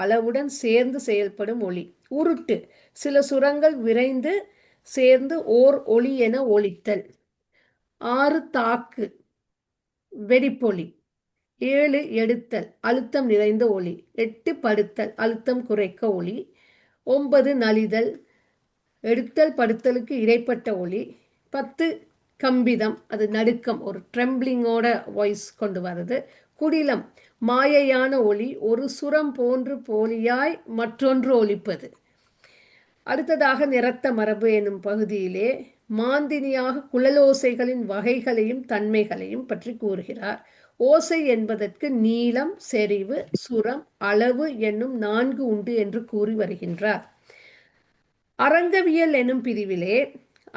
அளவுடன் சேர்ந்து செயல்படும் ஒலி. உருட்டு சில சுரங்கள் விரைந்து சேர்ந்து ஓர் ஒலி என ஒலித்தல். 6 தாக்கு வெடிப்பொலி. 7 எடுத்தல் அழுத்தம் நிறைந்த ஒலி. 8 படுத்தல் அழுத்தம் குறைக்க ஒலி. 9 நலிதல் எடுத்தல் படுத்தலுக்கு இடைப்பட்ட ஒலி. 10 கம்பிதம் அது நடுக்கம், ஒரு ட்ரெம்பிளிங்கோட வாய்ஸ் கொண்டு வருது. குடிலம் மாயையான ஒலி, ஒரு சுரம் போன்று போலியாய் மற்றொன்று ஒலிப்பது. அடுத்ததாக நிறத்த மரபு எனும் பகுதியிலே மாந்தினியாக குழலோசைகளின் வகைகளையும் தன்மைகளையும் பற்றி கூறுகிறார். ஓசை என்பதற்கு நீளம், செறிவு, சுரம், அளவு என்னும் 4 உண்டு என்று கூறி வருகின்றார். அரங்கவியல் எனும் பிரிவிலே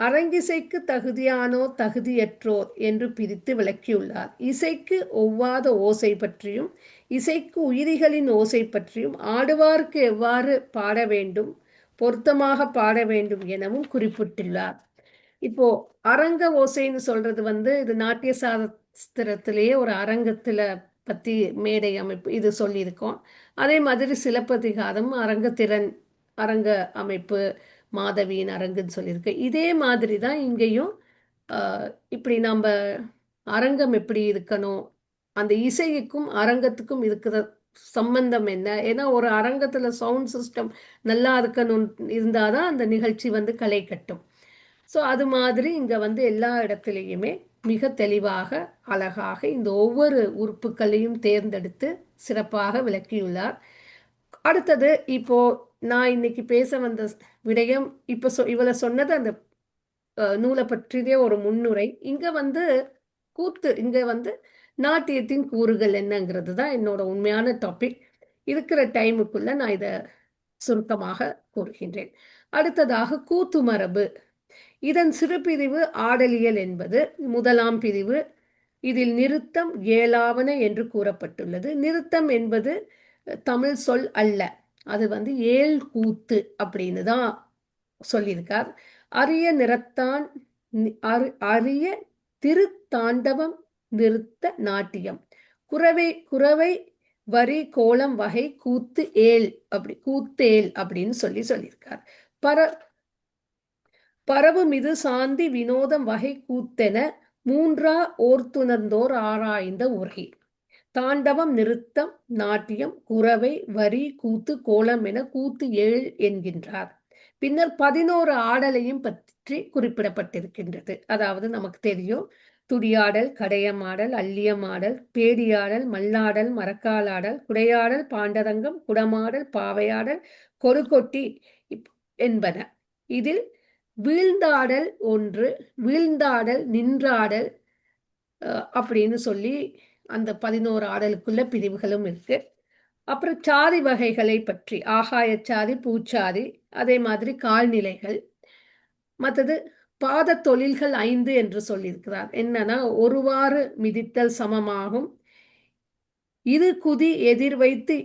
அரங்கிசைக்கு தகுதியானோர் தகுதியற்றோர் என்று பிரித்து விளக்கியுள்ளார். இசைக்கு ஒவ்வாத ஓசை பற்றியும் இசைக்கு உயிரிகளின் ஓசை பற்றியும் ஆடுவார்க்கு எவ்வாறு பாட வேண்டும், பொருத்தமாக பாட வேண்டும் எனவும் குறிப்பிட்டுள்ளார். இப்போ அரங்க ஓசைன்னு சொல்றது இது நாட்டிய சாஸ்திரத்திலேயே ஒரு அரங்கத்துல பத்தி மேடை அமைப்பு இது சொல்லியிருக்கோம். அதே மாதிரி சிலப்பதிகாரம் அரங்க அமைப்பு, மாதவியின் அரங்குன்னு சொல்லியிருக்கு. இதே மாதிரி தான் இங்கேயும் இப்படி நம்ம அரங்கம் எப்படி இருக்கணும், அந்த இசைக்கும் அரங்கத்துக்கும் இருக்கிற சம்பந்தம் என்ன, ஏன்னா ஒரு அரங்கத்துல சவுண்ட் சிஸ்டம் நல்லா இருக்கணும் இருந்தாதான் அந்த நிகழ்ச்சி களை கட்டும். ஸோ அது மாதிரி இங்க எல்லா இடத்துலையுமே மிக தெளிவாக அழகாக இந்த ஒவ்வொரு உறுப்புகளையும் தேர்ந்தெடுத்து சிறப்பாக விளக்கியுள்ளார். அடுத்தது இப்போ நான் இன்னைக்கு பேச வந்த விடயம், இப்போ இவளை சொன்னது அந்த நூலை பற்றிய ஒரு முன்னுரை. இங்க கூத்து, இங்க நாட்டியத்தின் கூறுகள் என்னங்கிறது தான் என்னோட உண்மையான டாபிக். இருக்கிற டைமுக்குள்ள நான் இதை சுருக்கமாக கூறுகின்றேன். அடுத்ததாக கூத்து மரபு. இதன் சிறுபிரிவு ஆடலியல் என்பது 1ஆம் பிரிவு. இதில் நிறுத்தம் ஏலாவன என்று கூறப்பட்டுள்ளது. நிறுத்தம் என்பது தமிழ் சொல் அல்ல, அது ஏழ் கூத்து அப்படின்னு தான் சொல்லியிருக்கார். அரிய நிறத்தான் அரிய திருத்தாண்டவம் நிறுத்த நாட்டியம். குறவை வரி கோலம் வகை கூத்து ஏழ் அப்படின்னு சொல்லியிருக்கார். பரவு மிது சாந்தி வினோதம் வகை கூத்தென 3 ஓர்த்துணர்ந்தோர் ஆராய்ந்த உரை. தாண்டவம், நிறுத்தம், நாட்டியம், குறவை, வரி, கூத்து, கோலம் என கூத்து 7 என்கின்றார். பின்னர் 11 ஆடலையும் பற்றி குறிப்பிடப்பட்டிருக்கின்றது. அதாவது நமக்கு தெரியும், துடியாடல், கடையமாடல், அள்ளியமாடல், பேடியாடல், மல்லாடல், மரக்காலாடல், குடையாடல், பாண்டரங்கம், குடமாடல், பாவையாடல், கொருக்கொட்டி என்பன. இதில் வீழ்ந்தாடல் 1, வீழ்ந்தாடல், நின்றாடல் அப்படின்னு சொல்லி அந்த 11 ஆடலுக்குள்ள பிரிவுகளும் இருக்கு. அப்புறம் சாதி வகைகளை பற்றி ஆகாயச்சாதி, பூச்சாதி, அதே மாதிரி கால்நிலைகள். மற்றது பாத தொழில்கள் 5 என்று சொல்லியிருக்கிறார். என்னன்னா, ஒருவாறு மிதித்தல் சமமாகும், இரு குதி எதிர் வைத்து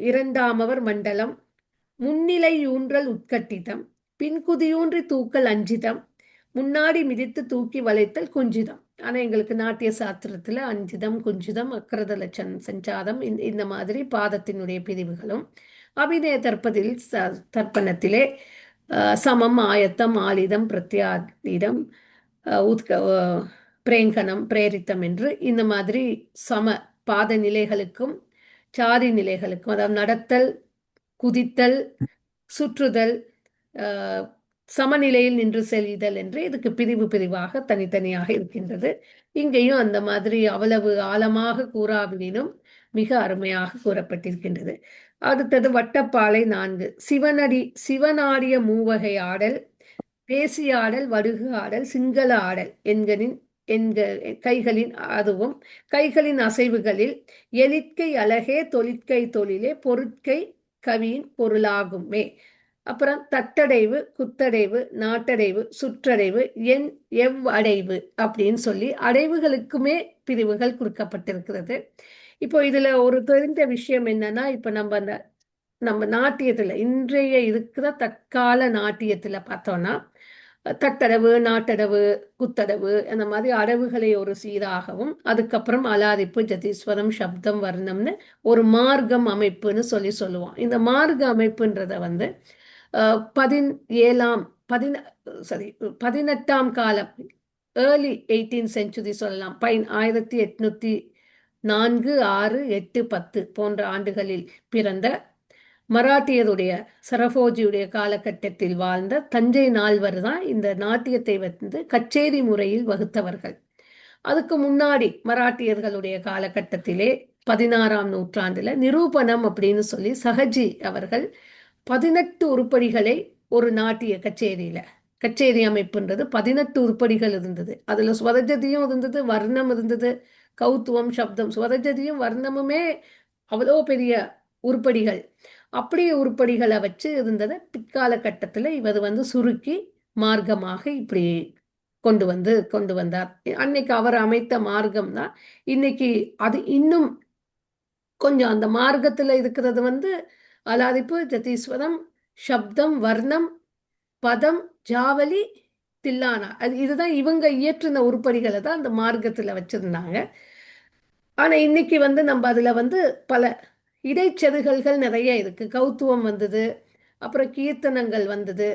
இரண்டாமவர் மண்டலம், முன்னிலையூன்றல் உட்கட்டிதம், பின்குதியூன்றி தூக்கல் அஞ்சிதம், முன்னாடி மிதித்து தூக்கி வளைத்தல் குஞ்சிதம். ஆனா எங்களுக்கு நாட்டிய சாஸ்திரத்துல அஞ்சிதம், குஞ்சிதம், அக்ரதல சஞ்சாதம் இந்த மாதிரி பாதத்தினுடைய பிரிவுகளும். அபிநய தர்ப்பணத்திலே சமம், ஆயத்தம், ஆலிதம், பிரத்யாதீதம், பிரேங்கனம், பிரேரித்தம் என்று இந்த மாதிரி சம பாத நிலைகளுக்கும் சாதி நிலைகளுக்கும், அதாவது நடத்தல், குதித்தல், சுற்றுதல், சமநிலையில் நின்று செல்லுதல் என்று இதுக்கு பிரிவு பிரிவாக தனித்தனியாக இருக்கின்றது. இங்கேயும் அந்த மாதிரி அவ்வளவு ஆழமாக கூறாவிடினும் மிக அருமையாக கூறப்பட்டிருக்கின்றது. அடுத்தது வட்டப்பாலை 4. சிவனாடிய மூவகை ஆடல், தேசிய ஆடல், வடுகு ஆடல், சிங்கள ஆடல் என்க கைகளின் அதுவும் கைகளின் அசைவுகளில் எலிற்கை அழகே தொழிற்கை தொழிலே பொருட்கை கவியின் பொருளாகுமே. அப்புறம் தட்டடைவு, குத்தடைவு, நாட்டடைவு, சுற்றடைவு, எவ்வடைவு அப்படின்னு சொல்லி அடைவுகளுக்குமே பிரிவுகள் கொடுக்கப்பட்டிருக்கிறது. இப்போ இதுல ஒரு தெரிந்த விஷயம் என்னன்னா, இப்ப நம்ம நாட்டியத்துல இன்றைய இருக்கிற தற்கால நாட்டியத்துல பார்த்தோம்னா தட்டடவு, நாட்டடவு, குத்தடவு அந்த மாதிரி அடவுகளை ஒரு சீராகவும், அதுக்கப்புறம் அலாதிப்பு, ஜதீஸ்வரம், சப்தம், வர்ணம்னு ஒரு மார்க்கம் அமைப்புன்னு சொல்லுவோம். இந்த மார்க்க அமைப்புன்றத 18ஆம் காலம், ஏர்லி 18th century சொல்லலாம், 1804, 6, 8, 10 போன்ற ஆண்டுகளில் பிறந்த மராட்டியருடைய சரபோஜியுடைய காலகட்டத்தில் வாழ்ந்த தஞ்சை நால்வர் தான் இந்த நாட்டியத்தை கச்சேரி முறையில் வகுத்தவர்கள். அதுக்கு முன்னாடி மராட்டியர்களுடைய காலகட்டத்திலே 16ஆம் நூற்றாண்டுல நிரூபணம் அப்படின்னு சொல்லி சஹஜி அவர்கள் 18 உருப்படிகளை ஒரு நாட்டிய கச்சேரி அமைப்புன்றது 18 உருப்படிகள் இருந்தது. அதுல ஸ்வரஜதியும் இருந்தது, வர்ணம் இருந்தது, கௌத்துவம், சப்தம். ஸ்வரஜதியும் வர்ணமுமே அவ்வளோ பெரிய உருப்படிகள். அப்படியே உருப்படிகளை வச்சு இருந்ததை பிற்கால கட்டத்துல இவர் சுருக்கி மார்க்கமாக இப்படி கொண்டு வந்தார். அன்னைக்கு அவர் அமைத்த மார்க்கம் தான் இன்னைக்கு அது இன்னும் கொஞ்சம் அந்த மார்க்கத்துல இருக்கிறது அலாதிப்பு, ஜதீஸ்வரம், சப்தம், வர்ணம், பதம், ஜாவலி, தில்லானா. இதுதான் இவங்க இயற்றின உருப்படிகளை தான் அந்த மார்க்கத்துல வச்சிருந்தாங்க. ஆனா இன்னைக்கு நம்ம அதுல பல இடைச்செருகல்கள் நிறைய இருக்கு. கௌத்துவம் வந்தது, அப்புறம் கீர்த்தனங்கள் வந்தது,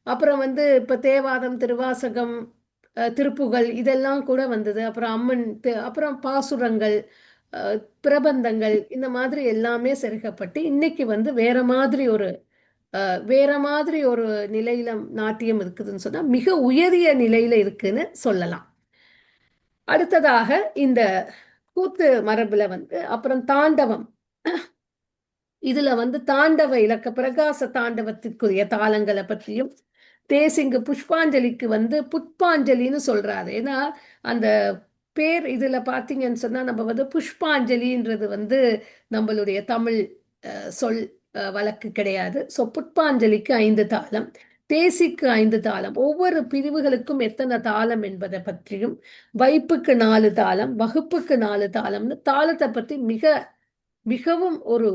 அப்புறம் இப்ப தேவாரம், திருவாசகம், திருப்புகழ் இதெல்லாம் கூட வந்தது. அப்புறம் அப்புறம் பாசுரங்கள், பிரபந்தங்கள், இந்த மாதிரி எல்லாமே செருகப்பட்டு இன்னைக்கு வேற மாதிரி ஒரு நிலையில நாட்டியம் இருக்குதுன்னு சொன்னா மிக உயரிய நிலையில இருக்குன்னு சொல்லலாம். அடுத்ததாக இந்த கூத்து மரபுல அப்புறம் தாண்டவம், இதுல தாண்டவ இலக்க பிரகாச தாண்டவத்திற்குரிய தாளங்களை பற்றியும், தேசிங்கு புஷ்பாஞ்சலிக்கு புட்பாஞ்சலின்னு சொல்றாரு. ஏன்னா அந்த பேர் இதுல பாத்தீங்கன்னு சொன்னா நம்ம புஷ்பாஞ்சலின்றது நம்மளுடைய தமிழ் சொல் வழக்கு கிடையாது. ஸோ புட்பாஞ்சலிக்கு 5 தாளம், தேசிக்கு 5 தாளம், ஒவ்வொரு பிரிவுகளுக்கும் எத்தனை தாளம் என்பதை பற்றியும், வைப்புக்கு 4 தாளம், வகுப்புக்கு 4 தாளம்னு தாளத்தை பற்றி மிகவும் ஒரு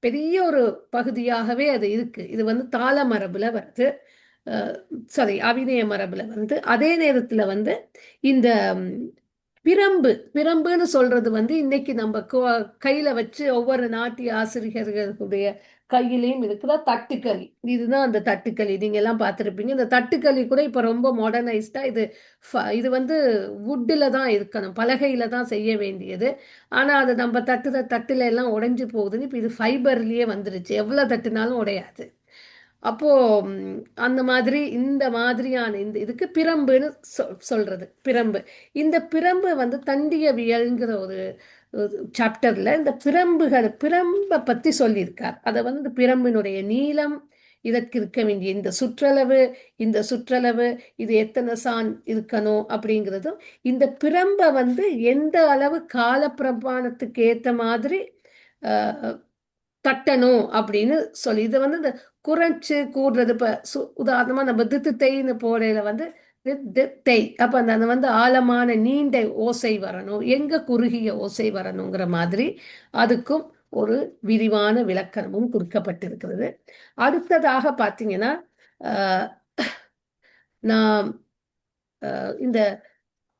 பெரிய ஒரு பகுதியாகவே அது இருக்கு. இது தாள மரபுல வருது, அபிநய மரபுல அதே நேரத்துல இந்த பிரம்புன்னு சொல்றது இன்னைக்கு நம்ம கையில வச்சு ஒவ்வொரு நாட்டிய ஆசிரியர்களுடைய கையிலையும் இருக்கிற தட்டுக்களி. இதுதான் அந்த தட்டுக்களி. நீங்க எல்லாம் பார்த்திருப்பீங்க. இந்த தட்டுக்களி கூட இப்ப ரொம்ப மாடர்னைஸ்டா இது வுட்ல தான் இருக்கணும், பலகையில தான் செய்ய வேண்டியது. ஆனா அது நம்ம தட்டுல எல்லாம் உடைஞ்சு போகுதுன்னு இப்ப இது ஃபைபர்லயே வந்துருச்சு, எவ்வளவு தட்டுனாலும் உடையாது. அப்போ அந்த மாதிரி இந்த மாதிரியான இதுக்கு பிரம்புன்னு சொல்றது. இந்த பிரம்பு தண்டியவியல்ங்கிற ஒரு சாப்டர்ல இந்த பிரம்பை பத்தி சொல்லியிருக்கார். அதை இந்த பிரம்பினுடைய நீளம், இதற்கு இருக்க வேண்டிய இந்த சுற்றளவு, இது எத்தனை சான் இருக்கணும் அப்படிங்கிறதும், இந்த பிரம்பை எந்த அளவு கால பிரமாணத்துக்கு ஏத்த மாதிரி தட்டணும் அப்படின்னு சொல்லி இதை இந்த குறைச்சு கூடுறது. இப்ப உதாரணமா நம்ம தித்து தேய்னு போடையில தேய், அப்ப அந்த ஆழமான நீண்ட ஓசை வரணும், எங்க குறுகிய ஓசை வரணுங்கிற மாதிரி அதுக்கும் ஒரு விரிவான விளக்கணமும் கொடுக்கப்பட்டிருக்கிறது. அடுத்ததாக பாத்தீங்கன்னா நான் இந்த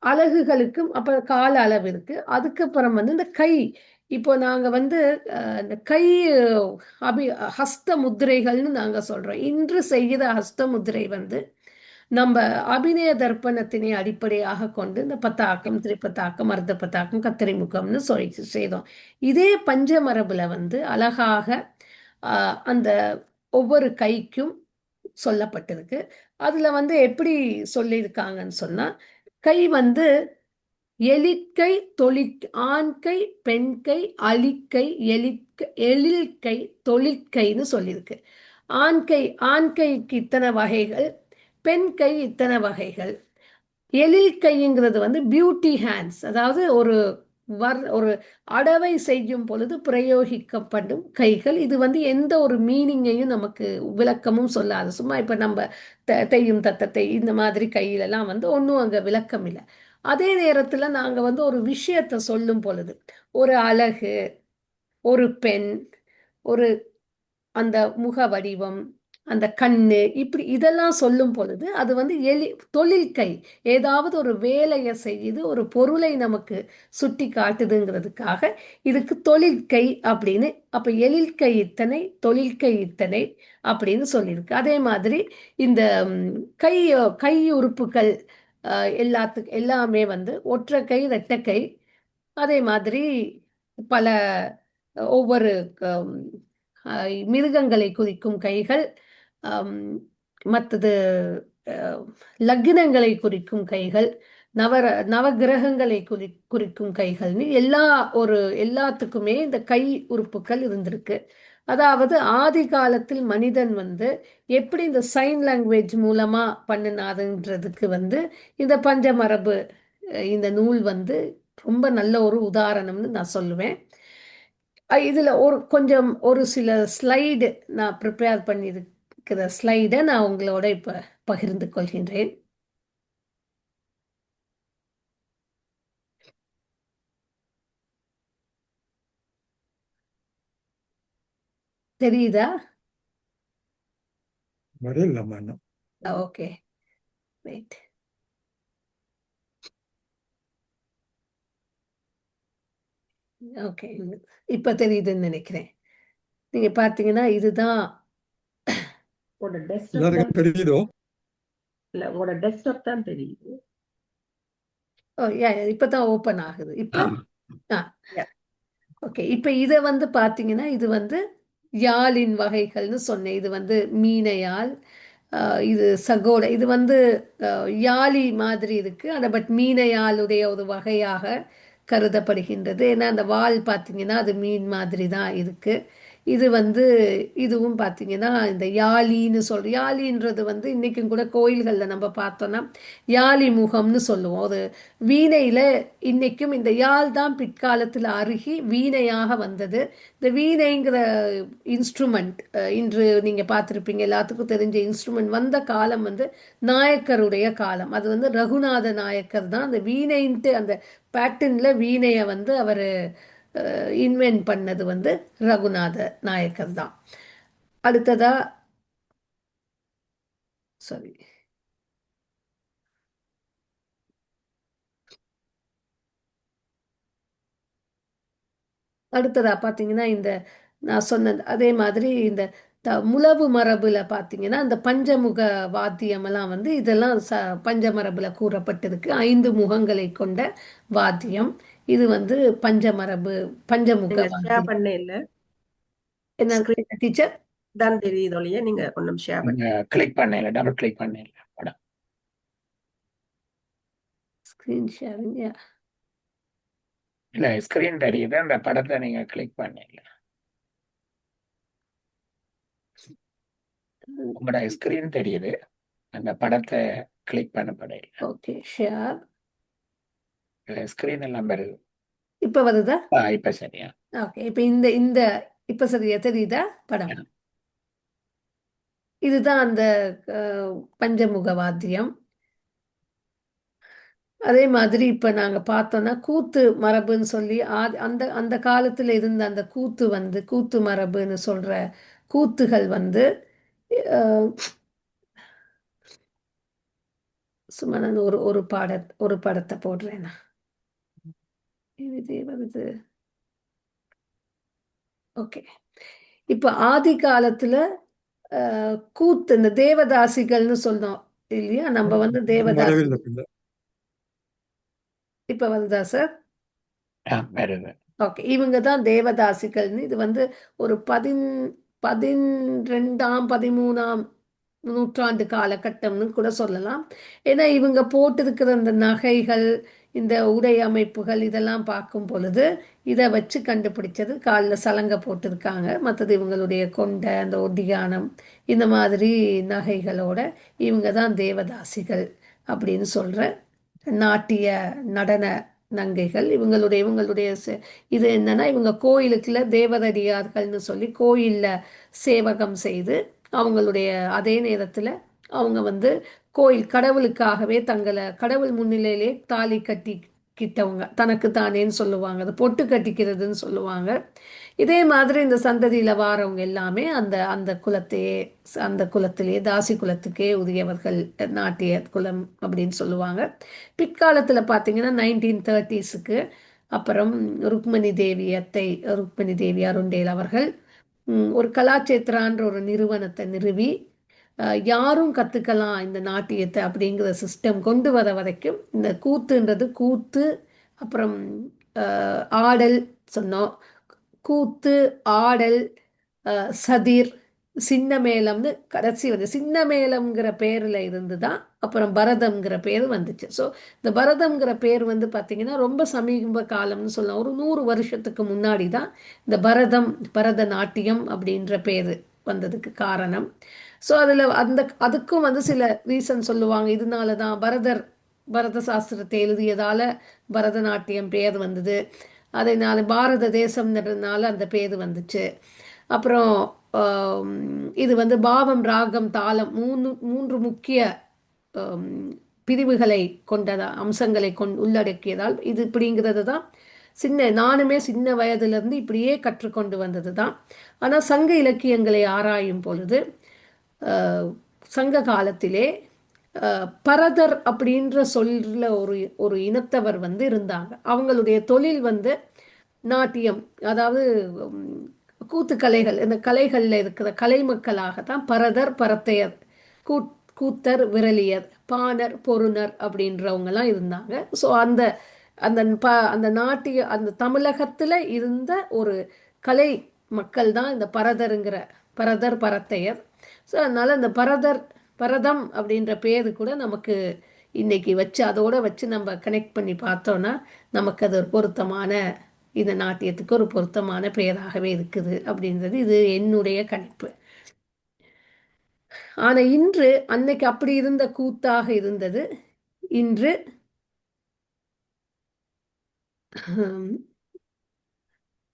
அலகுகளுக்கும் அப்புறம் கால அளவு இருக்கு. அதுக்கப்புறம் இந்த கை, இப்போ நாங்க இந்த கை ஹஸ்த முத்திரைகள்னு நாங்க சொல்றோம். இன்று செய்கிற ஹஸ்த முத்திரை நம்ம அபிநய தர்ப்பணத்தினை அடிப்படையாக கொண்டு இந்த பத்தாக்கம், திரிபத்தாக்கம், அர்த்த பத்தாக்கம், கத்திரி முகம்னு செய்தோம். இதே பஞ்ச மரபுல அழகாக அந்த ஒவ்வொரு கைக்கும் சொல்லப்பட்டிருக்கு. அதுல வந்து எப்படி சொல்லியிருக்காங்கன்னு சொன்னா, கை வந்து எலிற்கை, ஆண்கை, பெண்கை, அழிக்கை, எழில்கை, தொழிற்கைன்னு சொல்லியிருக்கு. ஆண்கைக்கு இத்தனை வகைகள், பெண் கை இத்தனை வகைகள். எழில் கைங்கிறது வந்து பியூட்டி ஹேண்ட்ஸ், அதாவது ஒரு அடவை செய்யும் பொழுது பிரயோகிக்கப்படும் கைகள். இது வந்து எந்த ஒரு மீனிங்கையும் நமக்கு விளக்கமும் சொல்லாது. சும்மா இப்ப நம்ம தையும் தத்தத்தை இந்த மாதிரி கையிலெல்லாம் வந்து ஒன்றும் அங்க விளக்கம் இல்லை. அதே நேரத்துல நாங்க வந்து ஒரு விஷயத்தை சொல்லும் பொழுது, ஒரு அழகு, ஒரு பெண், ஒரு அந்த முக வடிவம், அந்த கண்ணு, இப்படி இதெல்லாம் சொல்லும் பொழுது அது வந்து தொழில் கை. ஏதாவது ஒரு வேலையை செய்யுது, ஒரு பொருளை நமக்கு சுட்டி காட்டுதுங்கிறதுக்காக இதுக்கு தொழிற்கை அப்படின்னு. அப்ப எழிற்கை இத்தனை, தொழிற்கை இத்தனை அப்படின்னு சொல்லியிருக்கு. அதே மாதிரி இந்த கை கை உறுப்புகள் எல்லாமே வந்து ஒற்றை கை, ரெட்டை கை. அதே மாதிரி பல ஒவ்வொரு மிருகங்களை குறிக்கும் கைகள், மற்றது லக்னங்களை குறிக்கும் கைகள், நவகிரகங்களை குறிக்கும் கைகள்னு எல்லாத்துக்குமே இந்த கை உறுப்புகள் இருந்திருக்கு. அதாவது ஆதி காலத்தில் மனிதன் வந்து எப்படி இந்த சைன் லாங்குவேஜ் மூலமா பண்ணினாதுன்றதுக்கு வந்து இந்த பஞ்சமரபு இந்த நூல் வந்து ரொம்ப நல்ல ஒரு உதாரணம்னு நான் சொல்லுவேன். இதுல ஒரு சில ஸ்லைடு நான் ப்ரிப்பேர் பண்ணியிருக்கிற ஸ்லைடை நான் உங்களோட இப்ப பகிர்ந்து கொள்கின்றேன். தெரியுதா? வரையில்லாம இன்னும். Okay, right. ஓகே, இப்ப தெரியுதுன்னு நினைக்கிறேன். நீங்க பார்த்தீங்கன்னா இதுதான். உங்களோட டெஸ்க்டாப் தான் எல்லாருக்கும் தெரியுதோ? இல்ல, உங்களோட டெஸ்க்டாப் தான் தெரியுது. இப்பதான் ஓப்பன் ஆகுது இப்ப. Yeah. ஓகே, இப்ப இதை வந்து பார்த்தீங்கன்னா இது வந்து யாழின் வகைகள்னு சொன்னேன். இது வந்து மீனையாழ், இது சகோட, இது வந்து யாழி மாதிரி இருக்கு. பட் மீனையாளுடைய ஒரு வகையாக கருதப்படுகின்றது. ஏன்னா அந்த வால் பார்த்தீங்கன்னா அது மீன் மாதிரி தான் இருக்கு. இது வந்து இதுவும் பார்த்தீங்கன்னா இந்த யாழின்றது வந்து இன்னைக்கும் கூட கோயில்களில் நம்ம பார்த்தோம்னா யாழி முகம்னு சொல்லுவோம். ஒரு வீணையில இன்னைக்கும் இந்த யாழ் தான் பிற்காலத்தில் அருகி வீணையாக வந்தது. இந்த வீணைங்கிற இன்ஸ்ட்ருமெண்ட் இன்று நீங்க பார்த்துருப்பீங்க, எல்லாத்துக்கும் தெரிஞ்ச இன்ஸ்ட்ருமெண்ட் வந்த காலம் வந்து நாயக்கருடைய காலம். அது வந்து ரகுநாத நாயக்கர் தான் அந்த வீணைன்ட்டு அந்த பேட்டர்ன்ல வீணையை வந்து அவர் இன்வென்ட் பண்ணது வந்து ரகுநாத நாயக்கர் தான். அடுத்ததா சாரி, அடுத்ததா பார்த்தீங்கன்னா இந்த நான் சொன்னது அதே மாதிரி இந்த முழவு மரபுல பார்த்தீங்கன்னா இந்த பஞ்சமுக வாத்தியம் எல்லாம் வந்து இதெல்லாம் பஞ்சமரபுல கூறப்பட்டிருக்கு. 5 முகங்களை கொண்ட வாத்தியம். இது வந்து பஞ்சமுக நீங்க ஷேர் வாத்தியம். பண்ண இல்ல, என்ன டீச்சர்? தான் தெரியுது ஒழிய நீங்க ஒன்றும் ஷேர் பண்ண. கிளிக் பண்ணல, டபுள் கிளிக் பண்ணல படம். ஸ்கிரீன் ஷேரிங் இல்ல, ஸ்கிரீன் தெரியுது, அந்த படத்தை நீங்க கிளிக் பண்ணல. உங்களோட ஸ்கிரீன் தெரியுது, அந்த படத்தை கிளிக் பண்ணப்படையில. Okay, share. ஸ்கிரீன் எல்லாம் வருது. இப்ப வருதா? இப்ப சரியா? ஓகே, இப்ப இந்த இந்த இப்ப சரியா தெரியுதா படம்? இதுதான் அந்த பஞ்சமுக வாத்தியம். அதே மாதிரி இப்ப நாங்க பார்த்தோம்னா கூத்து மரபுன்னு சொல்லி அந்த அந்த காலத்துல இருந்த அந்த கூத்து மரபுன்னு சொல்ற கூத்துகள் வந்து சும்மா நான் ஒரு படத்தை போடுறேன். வருது. ஓகே, இப்ப ஆதி காலத்துல கூத்து இந்த தேவதாசிகள்னு சொன்னோம் இல்லையா? நம்ம வந்து தேவதாசி. இப்ப வருதா சார்? வருது. ஓகே, இவங்க தான் தேவதாசிகள்னு. இது வந்து ஒரு 12ஆம் 13ஆம் நூற்றாண்டு காலகட்டம்னு கூட சொல்லலாம். ஏன்னா இவங்க போட்டிருக்கிற அந்த நகைகள், இந்த உடை அமைப்புகள் இதெல்லாம் பார்க்கும் பொழுது இதை வச்சு கண்டுபிடிச்சது. காலில் சலங்கை போட்டிருக்காங்க, மற்றது இவங்களுடைய கொண்டை, அந்த ஒட்டியானம், இந்த மாதிரி நகைகளோட இவங்க தான் தேவதாசிகள் அப்படின்னு சொல்ற நாட்டிய நடன நங்கைகள். இவங்களுடைய இது என்னன்னா, இவங்க கோயிலுக்குள்ள தேவதடியார்கள்னு சொல்லி கோயில்ல சேவகம் செய்து அவங்களுடைய அதே நேரத்துல அவங்க வந்து கோயில் கடவுளுக்காகவே தங்களை கடவுள் முன்னிலையிலே தாலி கட்டிக்கிட்டவங்க, தனக்கு தானேன்னு சொல்லுவாங்க, அது பொட்டு கட்டிக்கிறதுன்னு சொல்லுவாங்க. இதே மாதிரி இந்த சந்ததியில வாரவங்க எல்லாமே அந்த அந்த குலத்தையே அந்த குலத்திலேயே தாசி குலத்துக்கே உரியவர்கள், நாட்டிய குலம் அப்படின்னு சொல்லுவாங்க. பிற்காலத்தில் பார்த்தீங்கன்னா 1930s அப்புறம் ருக்மணி தேவி அத்தை ருக்மணி தேவி அருண்டேல் அவர்கள் ஒரு கலாச்சேத்ரான்ற ஒரு நிறுவனத்தை நிறுவி யாரும் கற்றுக்கலாம் இந்த நாட்டியத்தை அப்படிங்கிற சிஸ்டம் கொண்டு வர வரைக்கும் இந்த கூத்துன்றது கூத்து, அப்புறம் ஆடல் சொன்னோம், கூத்து, ஆடல், சதிர், சின்ன மேளம்னு கடைசி வந்து சின்ன மேளம்ங்கிற பேரில் இருந்து தான் அப்புறம் பரதம்ங்கிற பேர் வந்துச்சு. ஸோ இந்த பரதம்ங்கிற பேர் வந்து பார்த்திங்கன்னா ரொம்ப சமீப காலம்னு சொல்லலாம். ஒரு 100 வருஷத்துக்கு முன்னாடி தான் இந்த பரதநாட்டியம் அப்படின்ற பேர் வந்ததுக்கு காரணம். ஸோ அதில் அதுக்கும் வந்து சில ரீசன் சொல்லுவாங்க. இதனால தான் பரத சாஸ்திரத்தை எழுதியதால் பரதநாட்டியம் பேர் வந்தது, அதனால் பாரத தேசம்ன்றதுனால அந்த பேர் வந்துச்சு. அப்புறம் இது வந்து பாவம், ராகம், தாளம் மூன்று முக்கிய பிரிவுகளை கொண்டதா அம்சங்களை உள்ளடக்கியதால் இது இப்படிங்கிறது தான் நானுமே சின்ன வயதிலிருந்து இப்படியே கற்றுக்கொண்டு வந்தது தான். ஆனால் சங்க இலக்கியங்களை ஆராயும் பொழுது சங்க காலத்திலே பரதர் அப்படின்ற சொல்ல ஒரு இனத்தவர் வந்து இருந்தாங்க. அவங்களுடைய தொழில் வந்து நாட்டியம், அதாவது கூத்துக்கலைகள், இந்த கலைகளில் இருக்கிற கலை மக்களாகத்தான் பரதர், பரத்தையர், கூத்தர், விரலியர், பாணர், பொருணர் அப்படின்றவங்கலாம் இருந்தாங்க. ஸோ அந்த அந்த அந்த நாட்டிய அந்த தமிழகத்தில் இருந்த ஒரு கலை மக்கள் தான் இந்த பரதர், பரத்தையர். ஸோ அதனால் இந்த பரதம் அப்படின்ற பேரு கூட நமக்கு இன்னைக்கு அதோட வச்சு நம்ம கனெக்ட் பண்ணி பார்த்தோன்னா நமக்கு அது ஒரு பொருத்தமான, இந்த நாட்டியத்துக்கு ஒரு பொருத்தமான பெயராகவே இருக்குது அப்படின்றது இது என்னுடைய கணிப்பு. ஆனா இன்று அன்னைக்கு அப்படி இருந்த கூத்தாக இருந்தது, இன்று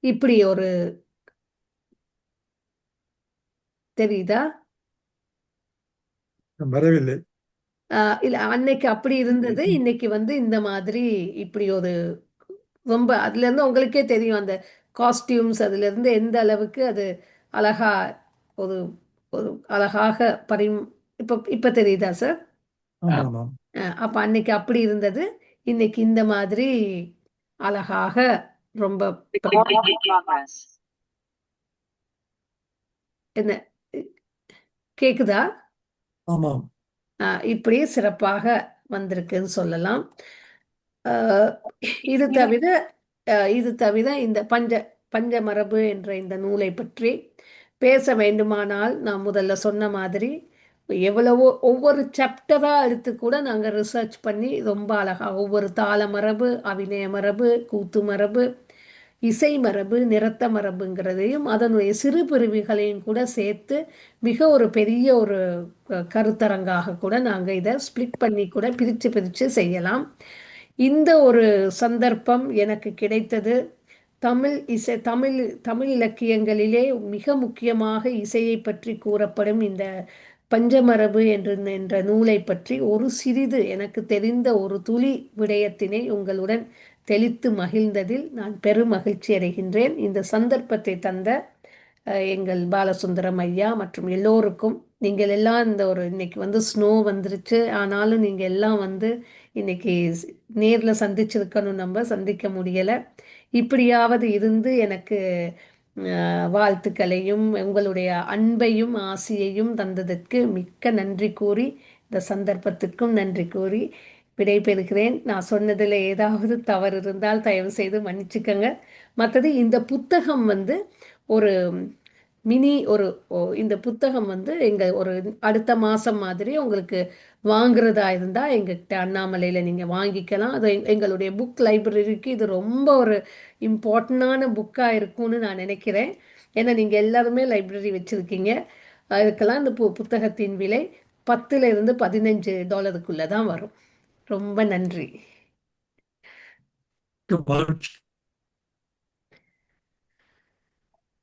இப்படி ஒரு தெரியுதா? வரவில்லை. இல்ல, அன்னைக்கு அப்படி இருந்தது, இன்னைக்கு வந்து இந்த மாதிரி இப்படி ஒரு ரொம்ப அதுல இருந்து உங்களுக்கே தெரியும் அந்த காஸ்டியூம்ஸ், அதுல இருந்து எந்த அளவுக்கு அது அழகா ஒரு ஒரு அழகாக இப்ப தெரியுதா சார்? அப்ப அன்னைக்கு அப்படி இருந்தது, இன்னைக்கு இந்த மாதிரி அழகாக ரொம்ப என்ன கேக்குதா? இப்படி சிறப்பாக வந்திருக்குன்னு சொல்லலாம். இது தவிர இந்த பஞ்சமரபு என்ற இந்த நூலை பற்றி பேச வேண்டுமானால் நான் முதல்ல சொன்ன மாதிரி எவ்வளவோ ஒவ்வொரு சாப்டரா எடுத்து கூட நாங்கள் ரிசர்ச் பண்ணி ரொம்ப அழகா ஒவ்வொரு தாள மரபு, அபிநய மரபு, கூத்து மரபு, இசை மரபு, நிறத்த மரபுங்கிறதையும் அதனுடைய சிறு பிரிவுகளையும் கூட சேர்த்து மிக ஒரு பெரிய ஒரு கருத்தரங்காக கூட நாங்கள் இதை ஸ்பிளிட் பண்ணி கூட பிரித்து செய்யலாம். இந்த ஒரு சந்தர்ப்பம் எனக்கு கிடைத்தது. தமிழ் இலக்கியங்களிலே மிக முக்கியமாக இசையை பற்றி கூறப்படும் இந்த பஞ்சமரபு என்ற நூலை பற்றி ஒரு சிறிது எனக்கு தெரிந்த ஒரு துளி விடயத்தினை உங்களுடன் தெளித்து மகிழ்ந்ததில் நான் பெரும் மகிழ்ச்சி அடைகின்றேன். இந்த சந்தர்ப்பத்தை தந்த எங்கள் பாலசுந்தரம் ஐயா மற்றும் எல்லோருக்கும், நீங்கள் எல்லாம் இன்னைக்கு வந்து ஸ்னோ வந்துருச்சு, ஆனாலும் நீங்கள் எல்லாம் வந்து இன்னைக்கு நேரில் சந்திச்சிருக்கணும், நம்ம சந்திக்க முடியலை. இப்படியாவது இருந்து எனக்கு வாழ்த்துக்களையும் உங்களுடைய அன்பையும் ஆசியையும் தந்ததற்கு மிக்க நன்றி கூறி, இந்த சந்தர்ப்பத்திற்கும் நன்றி கூறி விடைபெறுகிறேன். நான் சொன்னதில் ஏதாவது தவறு இருந்தால் தயவு செய்து மன்னிச்சுக்கங்க. மற்றது இந்த புத்தகம் வந்து ஒரு மினி இந்த புத்தகம் வந்து ஒரு அடுத்த மாதம் மாதிரி உங்களுக்கு வாங்குறதா இருந்தால் எங்ககிட்ட அண்ணாமலையில் நீங்கள் வாங்கிக்கலாம். அது எங்களுடைய புக் லைப்ரரிக்கு இது ரொம்ப ஒரு இம்பார்ட்டண்டான புக்காக இருக்கும்னு நான் நினைக்கிறேன். ஏன்னா நீங்கள் எல்லாருமே லைப்ரரி வச்சுருக்கீங்க. அதுக்கெல்லாம் இந்த புத்தகத்தின் விலை $10 to $15 தான் வரும். ரொம்ப நன்றி.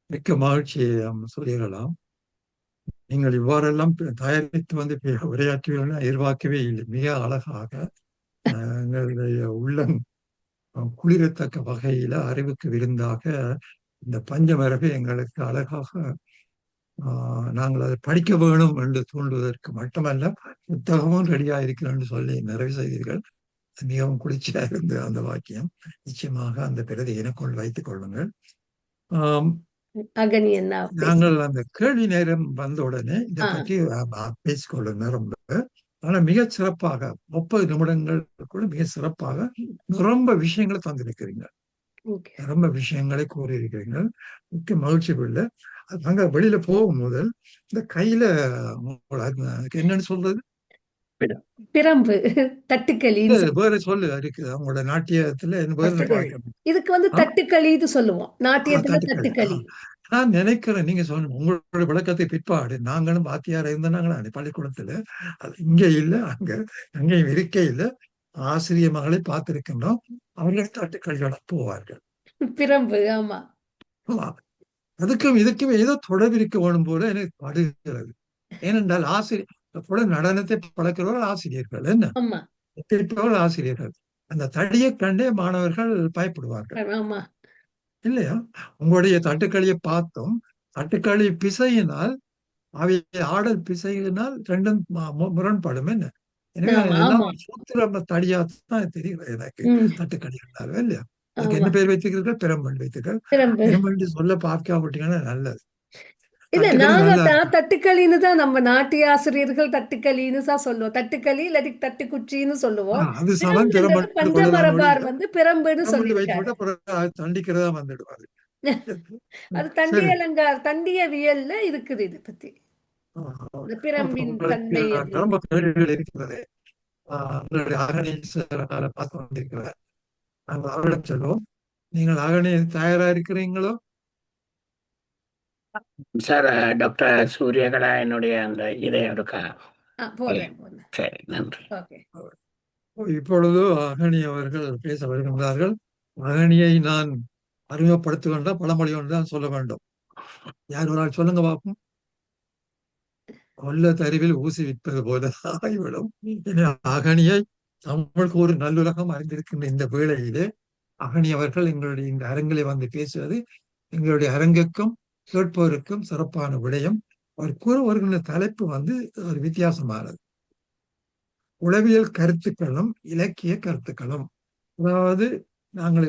மிக்க மகிழ்ச்சியை சொல்லிடலாம். நீங்கள் இவ்வாறெல்லாம் தயாரித்து வந்து உரையாற்றுவீர்கள் எதிர்பார்க்கவே இல்லை. மிக அழகாக எங்களுடைய உள்ளம் குளிரத்தக்க வகையில அறிவுக்கு விருந்தாக இந்த பஞ்சமரபை எங்களுக்கு அழகாக நாங்கள் அதை படிக்க வேணும் என்று தூண்டுவதற்கு மட்டுமல்ல, புத்தகமும் ரெடியா இருக்கிறேன் என்று சொல்லி நிறைவு செய்தீர்கள். மிகவும் குளிர்ச்சியா இருந்த அந்த வாக்கியம். நிச்சயமாக அந்த பிரதி எனக்குள் வைத்துக் கொள்ளுங்கள். நாங்கள் அந்த கேள்வி நேரம் வந்த உடனே இதை பற்றி பேசிக்கொள்ளுங்க ரொம்ப. ஆனா மிக சிறப்பாக 30 நிமிடங்களுக்குள்ள மிக சிறப்பாக ரொம்ப விஷயங்களை தந்திருக்கிறீங்க. ரொம்ப விஷயங்களை கூறியிருக்கிறீங்க. மிக்க மகிழ்ச்சி பிள்ளை. அங்க வெளியில போகும் முதல் இந்த கையில என்னன்னு சொல்றது, பிரம்பு தட்டுக்களி வேற சொல்லு இருக்குது அவங்களோட நாட்டியத்துல. இதுக்கு வந்து தட்டுக்களின்னு சொல்லுவோம். நாட்டியத்துல தட்டுக்களி. நான் நினைக்கிறேன் நீங்க சொன்ன உங்களோட விளக்கத்தை பிற்பாடு நாங்களும் வாத்தியார இருந்தாங்களா பள்ளிக்கூடத்துல, இங்க இல்ல அங்கேயும் இருக்க இல்ல, ஆசிரிய மகளை பார்த்திருக்கின்றோம். அவர்கள் தட்டுக்களியோட போவார்கள். பிரம்பு. ஆமா, அதுக்கும் இதுக்கும் ஏதோ தொடர்பு இருக்க வேணும் போல எனக்கு படுகிறது. ஏனென்றால் ஆசிரியர் நடனத்தை பழக்கிறவர்கள் ஆசிரியர்கள், என்ன ஆசிரியர்கள். அந்த தடியை கண்டே மாணவர்கள் பயப்படுவார்கள் இல்லையா? உங்களுடைய தட்டுக்களியை பார்த்தோம். தட்டுக்களி பிசையினால் அவை ஆடல் பிசையினால் ரெண்டும் முரண்படும், என்ன? எனவே எல்லாம் சூத்திரம் தடியாத்தான் தெரிகிறது எனக்கு. தட்டுக்களி இருந்தாலும் இல்லையா? அதுக்கு என்ன பேர் வைத்திருக்கிறீர்கள்? பிரம்பன் வைத்திருக்கள். பிரம்பன் சொல்ல பார்க்காவிட்டீங்கன்னா நல்லது. இல்ல, நாங்க தட்டுக்களின்னு தான் நம்ம நாட்டிய ஆசிரியர்கள் தட்டுக்களின்னு தான் சொல்லுவோம். தட்டுக்களி இல்லாட்டி தட்டுக்குச்சின்னு சொல்லுவோம். பஞ்சமரபார் வந்து பிரம்புன்னு சொல்லியிருக்காரு. தண்டிக்கிறதா வந்துடுவாரு. அது தண்டியவியல்ல இருக்குது. இது பத்தி பிரம்பின் தன்மை ரொம்ப கேள்விகள் இருக்கிறது. பார்த்து கொண்டிருக்கிறார். நாங்கள் அவரிடம் சொல்லுவோம், நீங்கள் அகணி தயாரா இருக்கிறீங்களோ? சார், டாக்டர் சூரியகலா என்னுடைய அந்த இதை இருக்கா? சரி, நன்றி. இப்பொழுது அகணி அவர்கள் பேச வருகின்றார்கள். அகணியை நான் அறிமுகப்படுத்துகின்ற பழமொழி ஒன்றுதான் சொல்ல வேண்டும். யார் ஒரு ஆள் சொல்லுங்க பார்ப்போம். கொல்ல தருவில் ஊசி விற்பது போல ஆகிவிடும். அகணியை நம்மளுக்கு ஒரு நல்லுலகம் அறிந்திருக்கின்ற இந்த வேளையிலே அகணி அவர்கள் எங்களுடைய இந்த அரங்கிலே வந்து பேசுவது எங்களுடைய அரங்குக்கும் கேட்பவருக்கும் சிறப்பான விடயம். அவர் கூற வருகின்ற தலைப்பு வந்து ஒரு வித்தியாசமானது. உளவியல் கருத்துக்களும் இலக்கிய கருத்துக்களும். அதாவது நாங்கள்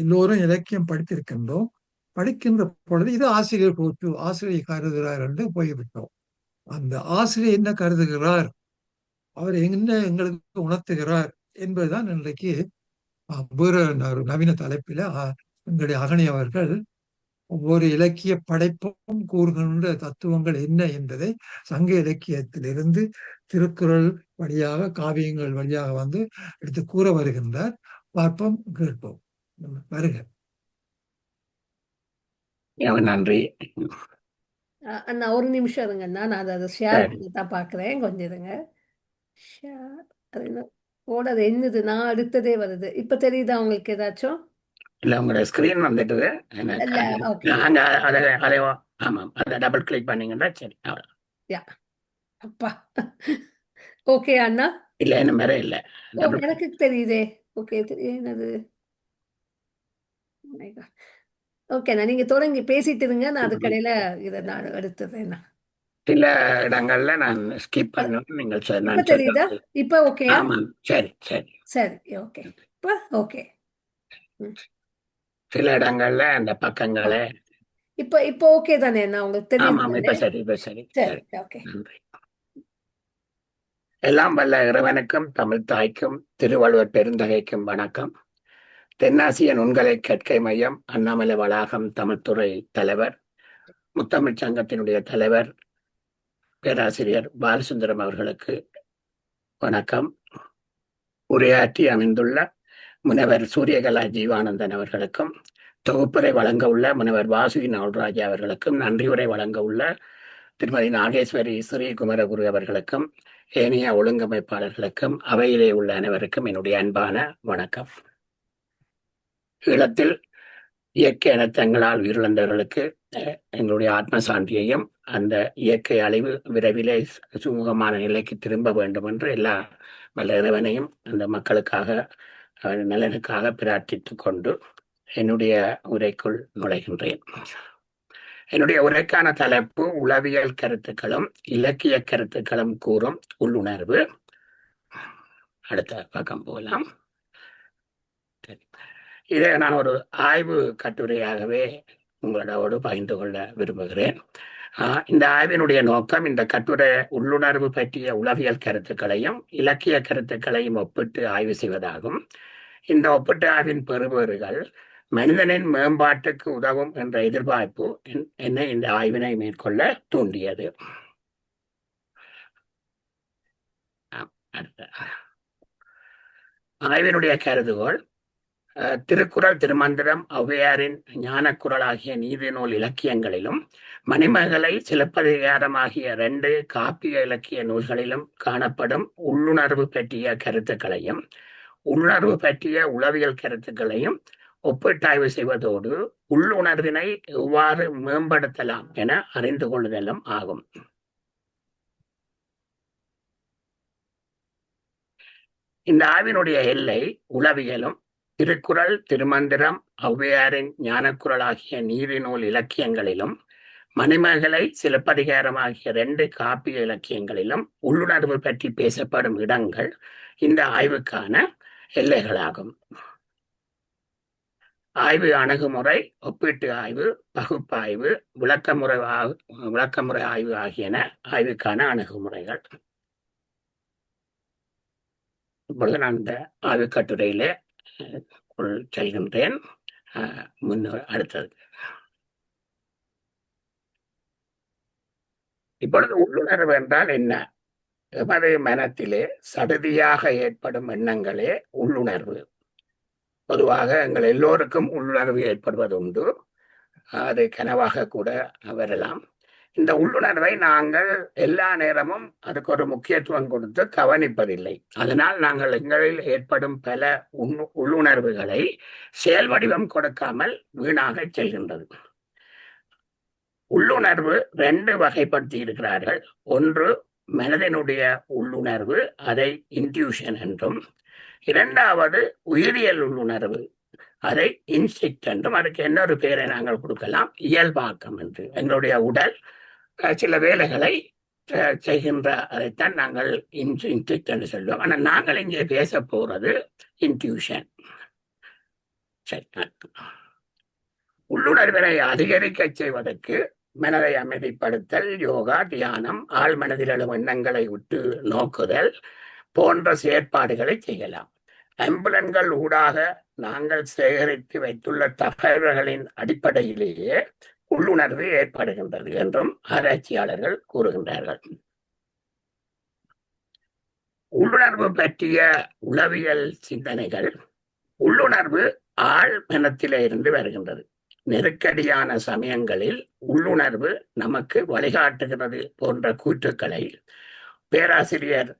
எல்லோரும் இலக்கியம் படித்திருக்கின்றோம். படிக்கின்ற பொழுது இது ஆசிரியர் போட்டு ஆசிரியர் கருதுகிறார் என்று போய்விட்டோம். அந்த ஆசிரியர் என்ன கருதுகிறார், அவர் என்ன எங்களுக்கு உணர்த்துகிறார் என்பதுதான் இன்றைக்கு வேறு ஒரு நவீன தலைப்பில எங்களுடைய அகணி அவர்கள் ஒவ்வொரு இலக்கிய படைப்பும் கூறுகின்ற தத்துவங்கள் என்ன என்பதை சங்க இலக்கியத்திலிருந்து திருக்குறள் வழியாக காவியங்கள் வழியாக வந்து எடுத்து கூற வருகின்றார். பார்ப்போம், கேட்போம். வருக. நன்றி. அண்ணா ஒரு நிமிஷம் இருங்கண்ணா, நான் அதை ஷேர் பண்ணி தான் பார்க்குறேன். கொஞ்சம் இருங்க. அது என்னது, நான் அடுத்ததே வருது. இப்போ தெரியுதா உங்களுக்கு ஏதாச்சும்? இல்ல, உங்களோட ஸ்கிரீன் வந்துட்டுது. ஆமாம், அதை டபுள் கிளிக் பண்ணீங்கன்னா சரி. அப்பா, ஓகே அண்ணா. இல்ல, என்ன மேலே இல்லை, எனக்கு தெரியுதே. ஓகே, என்னது? ஓகேண்ணா, நீங்க தொடங்கி பேசிட்டு இருங்க. நான் அதுக்கடையில இதை நான் எடுத்துறேன். சில இடங்கள்ல நான் ஸ்கிப் பண்ணணும். நீங்கள் தெரியுதா? இப்ப ஓகே. ஆமாம், சரி சரி சரி, ஓகே. இப்ப ஓகே. சில இடங்கள்ல அந்த பக்கங்களே இப்ப ஓகே தானே? நான் உங்களுக்கு தெரியும். இப்ப சரி, இப்ப சரி. ஓகே. நன்றி. எல்லாம் வல்ல இறைவனுக்கும் தமிழ் தாய்க்கும் திருவள்ளுவர் பெருந்தகைக்கும் வணக்கம். தென்னாசிய நுண்கலை கற்கை மையம் அண்ணாமலை வளாகம் தமிழ்துறை தலைவர் முத்தமிழ் சங்கத்தினுடைய தலைவர் பேராசிரியர் பாலசுந்தரம் அவர்களுக்கு வணக்கம். உரையாற்றி அமைந்துள்ள முனைவர் சூரியகலா ஜீவானந்தன் அவர்களுக்கும், தொகுப்புரை வழங்க உள்ள முனைவர் வாசுகி நவல்ராஜா அவர்களுக்கும், நன்றியுரை வழங்க உள்ள திருமதி நாகேஸ்வரி ஸ்ரீகுமரகுரு அவர்களுக்கும், ஏனைய ஒழுங்கமைப்பாளர்களுக்கும், அவையிலே உள்ள அனைவருக்கும் என்னுடைய அன்பான வணக்கம். ஈழத்தில் இயற்கை அனர்த்தங்களால் உயிரிழந்தவர்களுக்கு எங்களுடைய ஆத்ம சாந்தியையும், அந்த இயற்கை அழிவு விரைவிலே சுமூகமான நிலைக்கு திரும்ப வேண்டும் என்று எல்லா வல்ல இறைவனையும் அந்த மக்களுக்காக நலனுக்காக பிரார்த்தித்துக் கொண்டு என்னுடைய உரைக்குள் நுழைகின்றேன். என்னுடைய உரைக்கான தலைப்பு உளவியல் கருத்துக்களும் இலக்கிய கருத்துக்களும் கூறும் உள்ளுணர்வு. அடுத்த பக்கம் போகலாம். இதை நான் ஒரு ஆய்வு கட்டுரையாகவே உங்களோடு பகிர்ந்து கொள்ள விரும்புகிறேன். இந்த ஆய்வினுடைய நோக்கம் இந்த கட்டுரை உள்ளுணர்வு பற்றிய உளவியல் கருத்துக்களையும் இலக்கிய கருத்துக்களையும் ஒப்பிட்டு ஆய்வு செய்வதாகும். இந்த ஒப்பிட்டு ஆய்வின் பெறுபேறுகள் மனிதனின் மேம்பாட்டுக்கு உதவும் என்ற எதிர்பார்ப்பு என்னை இந்த ஆய்வினை மேற்கொள்ள தூண்டியது. ஆய்வினுடைய கருதுகோள், திருக்குறள், திருமந்திரம், ஔவையாரின் ஞானக்குறள் ஆகிய நீதி நூல் இலக்கியங்களிலும் மணிமேகலை, சிலப்பதிகாரம் ஆகிய 2 காப்பிய இலக்கிய நூல்களிலும் காணப்படும் உள்ளுணர்வு பற்றிய கருத்துக்களையும் உள்ளுணர்வு பற்றிய உளவியல் கருத்துக்களையும் ஒப்பீட்டாய்வு செய்வதோடு உள்ளுணர்வினை எவ்வாறு மேம்படுத்தலாம் என அறிந்து கொள்ளுதலும் ஆகும். இந்த ஆய்வினுடைய எல்லை உளவியலும் திருக்குறள், திருமந்திரம், ஔவையாரின் ஞானக்குறள் ஆகிய நீதி நூல் இலக்கியங்களிலும் மணிமேகலை, சிலப்பதிகாரம் ஆகிய 2 காப்பிய இலக்கியங்களிலும் உள்ளுணர்வு பற்றி பேசப்படும் இடங்கள் இந்த ஆய்வுக்கான எல்லைகளாகும். ஆய்வு அணுகுமுறை, ஒப்பீட்டு ஆய்வு, பகுப்பாய்வு, விளக்கமுறை ஆய்வு ஆகியன ஆய்வுக்கான அணுகுமுறைகள். இப்பொழுது நான் இந்த ஆய்வு கட்டுரையிலே செல்கின்றேன். அடுத்தது, இப்பொழுது உள்ளுணர்வு என்றால் என்ன? எமது மனத்திலே சடுதியாக ஏற்படும் எண்ணங்களே உள்ளுணர்வு. பொதுவாக எங்கள் எல்லோருக்கும் உள்ளுணர்வு ஏற்படுவது உண்டு. அது கனவாக கூட வரலாம். இந்த உள்ளுணர்வை நாங்கள் எல்லா நேரமும் அதுக்கு ஒரு முக்கியத்துவம் கொடுத்து கவனிப்பதில்லை. அதனால் நாங்கள் எங்களில் ஏற்படும் பல உள்ளுணர்வுகளை செயல் வடிவம் கொடுக்காமல் வீணாக செல்கின்றது. உள்ளுணர்வு 2 வகைப்படுத்தி இருக்கிறார்கள். ஒன்று மனதினுடைய உள்ளுணர்வு, அதை இன்ட்யூஷன் என்றும், 2வது உயிரியல் உள்ளுணர்வு, அதை இன்ஸ்டிக்ட் என்றும், அதுக்கு இன்னொரு பேரை நாங்கள் கொடுக்கலாம், இயல்பாக்கம் என்று. எங்களுடைய உடல் சில வேலைகளை செய்கின்ற அதைத்தான் நாங்கள் இன்ஸ்டிக்ட் என்று சொல்லுவோம். ஆனால் நாங்கள் இங்கே பேச போறது இன்ட்யூஷன். உள்ளுணர்வினை அதிகரிக்க செய்வதற்கு மனதை அமைதிப்படுத்தல், யோகா, தியானம், ஆழ் மனதில் எழும் எண்ணங்களை விட்டு நோக்குதல் போன்ற செயற்பாடுகளை செய்யலாம். அம்புலன்கள் ஊடாக நாங்கள் சேகரித்து வைத்துள்ள தகவல்களின் அடிப்படையிலேயே உள்ளுணர்வு ஏற்படுகின்றது என்றும் ஆராய்ச்சியாளர்கள் கூறுகின்றார்கள். உள்ளுணர்வு பற்றிய உளவியல் சிந்தனைகள், உள்ளுணர்வு ஆழ் மனத்திலே இருந்து வருகின்றது. நெருக்கடியான சமயங்களில் உள்ளுணர்வு நமக்கு வழிகாட்டுகிறது போன்ற கூற்றுக்களை பேராசிரியர்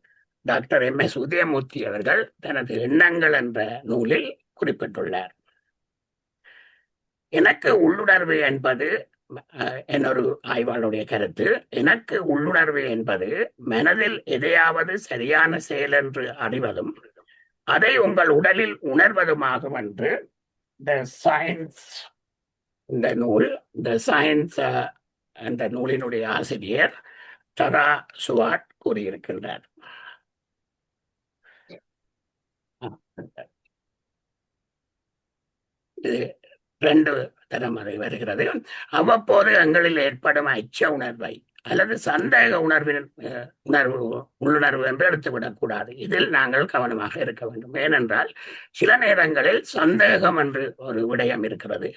டாக்டர் MS உதயமூர்த்தி அவர்கள் தனது எண்ணங்கள் என்ற நூலில் குறிப்பிட்டுள்ளார். எனக்கு உள்ளுணர்வு என்பது, என்னொரு ஆய்வாளருடைய கருத்து, எனக்கு உள்ளுணர்வு என்பது மனதில் எதையாவது சரியான செயல் என்று அறிவதும் அதை உங்கள் உடலில் உணர்வதுமாகும் என்று த சயின்ஸ் இந்த நூல், த சயின்ஸ் என்ற நூலினுடைய ஆசிரியர் தரா சுவாட் கூறியிருக்கின்றார். இது 2 தரம் அதை வருகிறது. அவ்வப்போது எங்களில் ஏற்படும் அச்ச உணர்வை அல்லது சந்தேக உள்ளுணர்வு என்று எடுத்துவிடக்கூடாது. இதில் நாங்கள் கவனமாக இருக்க வேண்டும். ஏனென்றால் சில நேரங்களில் சந்தேகம் என்று ஒரு விடயம் இருக்கிறது.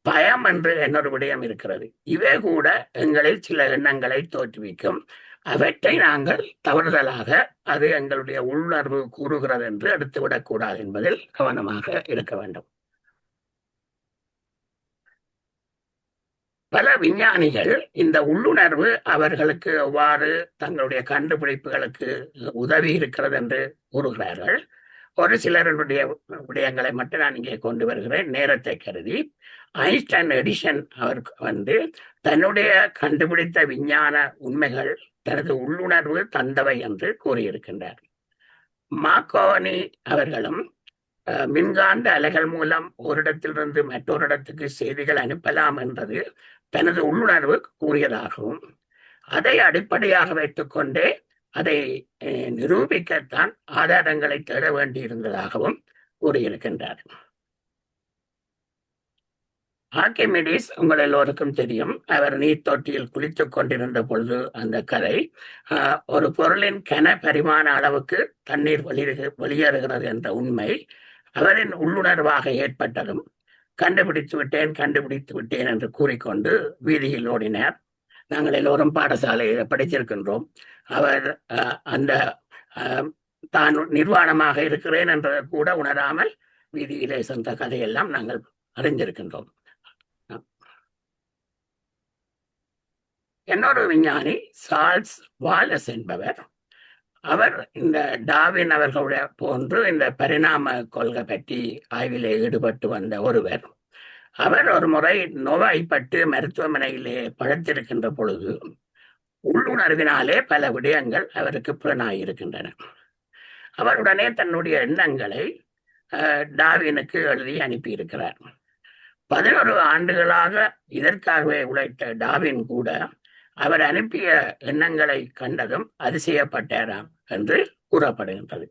பயம் என்று இன்னொரு விடயம் இருக்கிறது. இவை கூட எங்களில் சில எண்ணங்களை தோற்றுவிக்கும். அவற்றை நாங்கள் தவறுதலாக அது எங்களுடைய உள்ளுணர்வு கூறுகிறது என்று எடுத்துவிடக்கூடாது என்பதில் கவனமாக இருக்க வேண்டும். பல விஞ்ஞானிகள் இந்த உள்ளுணர்வு அவர்களுக்கு எவ்வாறு தங்களுடைய கண்டுபிடிப்புகளுக்கு உதவி இருக்கிறது என்று கூறுகிறார்கள். ஒரு சிலருடைய விடயங்களை மட்டும் நான் இங்கே கொண்டு வருகிறேன் நேரத்தை கருதி. ஐன்ஸ்டைன் எடிசன் அவர் தன்னுடைய கண்டுபிடித்த விஞ்ஞான உண்மைகள் தனது உள்ளுணர்வு தந்தவை என்று கூறியிருக்கின்றார். மார்க்கோனி அவர்களும் மின்காந்த அலைகள் மூலம் ஒரு இடத்திலிருந்து மற்றொரு இடத்துக்கு செய்திகள் அனுப்பலாம் என்றது தனது உள்ளுணர்வு கூறியதாகவும், அதை அடிப்படையாக வைத்துக்கொண்டே அதை நிரூபிக்கத்தான் ஆதாரங்களை தேட வேண்டியிருந்ததாகவும் கூறியிருக்கின்றார். ஆர்க்கிமிடிஸ் உங்கள் எல்லோருக்கும் தெரியும். அவர் நீர் தொட்டியில் குளித்துக் கொண்டிருந்த பொழுது அந்த கதை, ஒரு பொருளின் கன பரிமாண அளவுக்கு தண்ணீர் வெளியேறுகிறது என்ற உண்மை அவரின் உள்ளுணர்வாக ஏற்பட்டதும் கண்டுபிடித்து விட்டேன் என்று கூறிக்கொண்டு வீதியில் ஓடினார். நாங்கள் எல்லோரும் பாடசாலையில் படித்திருக்கின்றோம். அவர் அந்த தான் நிர்வாணமாக இருக்கிறேன் என்றதை கூட உணராமல் வீதியிலே சென்ற கதையெல்லாம் நாங்கள் அறிந்திருக்கின்றோம். இன்னொரு விஞ்ஞானி சார்ல்ஸ் வாலஸ் என்பவர், அவர் இந்த டார்வின் அவர்களுடைய போன்று இந்த பரிணாம கொள்கை பற்றி ஆய்விலே ஈடுபட்டு வந்த ஒருவர். அவர் ஒரு முறை நோய்வாய்ப்பட்டு மருத்துவமனையிலே படுத்திருக்கின்ற பொழுது உள்ளுணர்வினாலே பல விடயங்கள் அவருக்கு புலனாயிருக்கின்றன. அவருடனே தன்னுடைய எண்ணங்களை டார்வினுக்கு எழுதி அனுப்பியிருக்கிறார். 11 ஆண்டுகளாக இதற்காகவே உழைத்த டார்வின் கூட அவர் அனுப்பிய எண்ணங்களை கண்டதும் அதிசயப்பட்டாராம் என்று கூறப்படுகின்றது.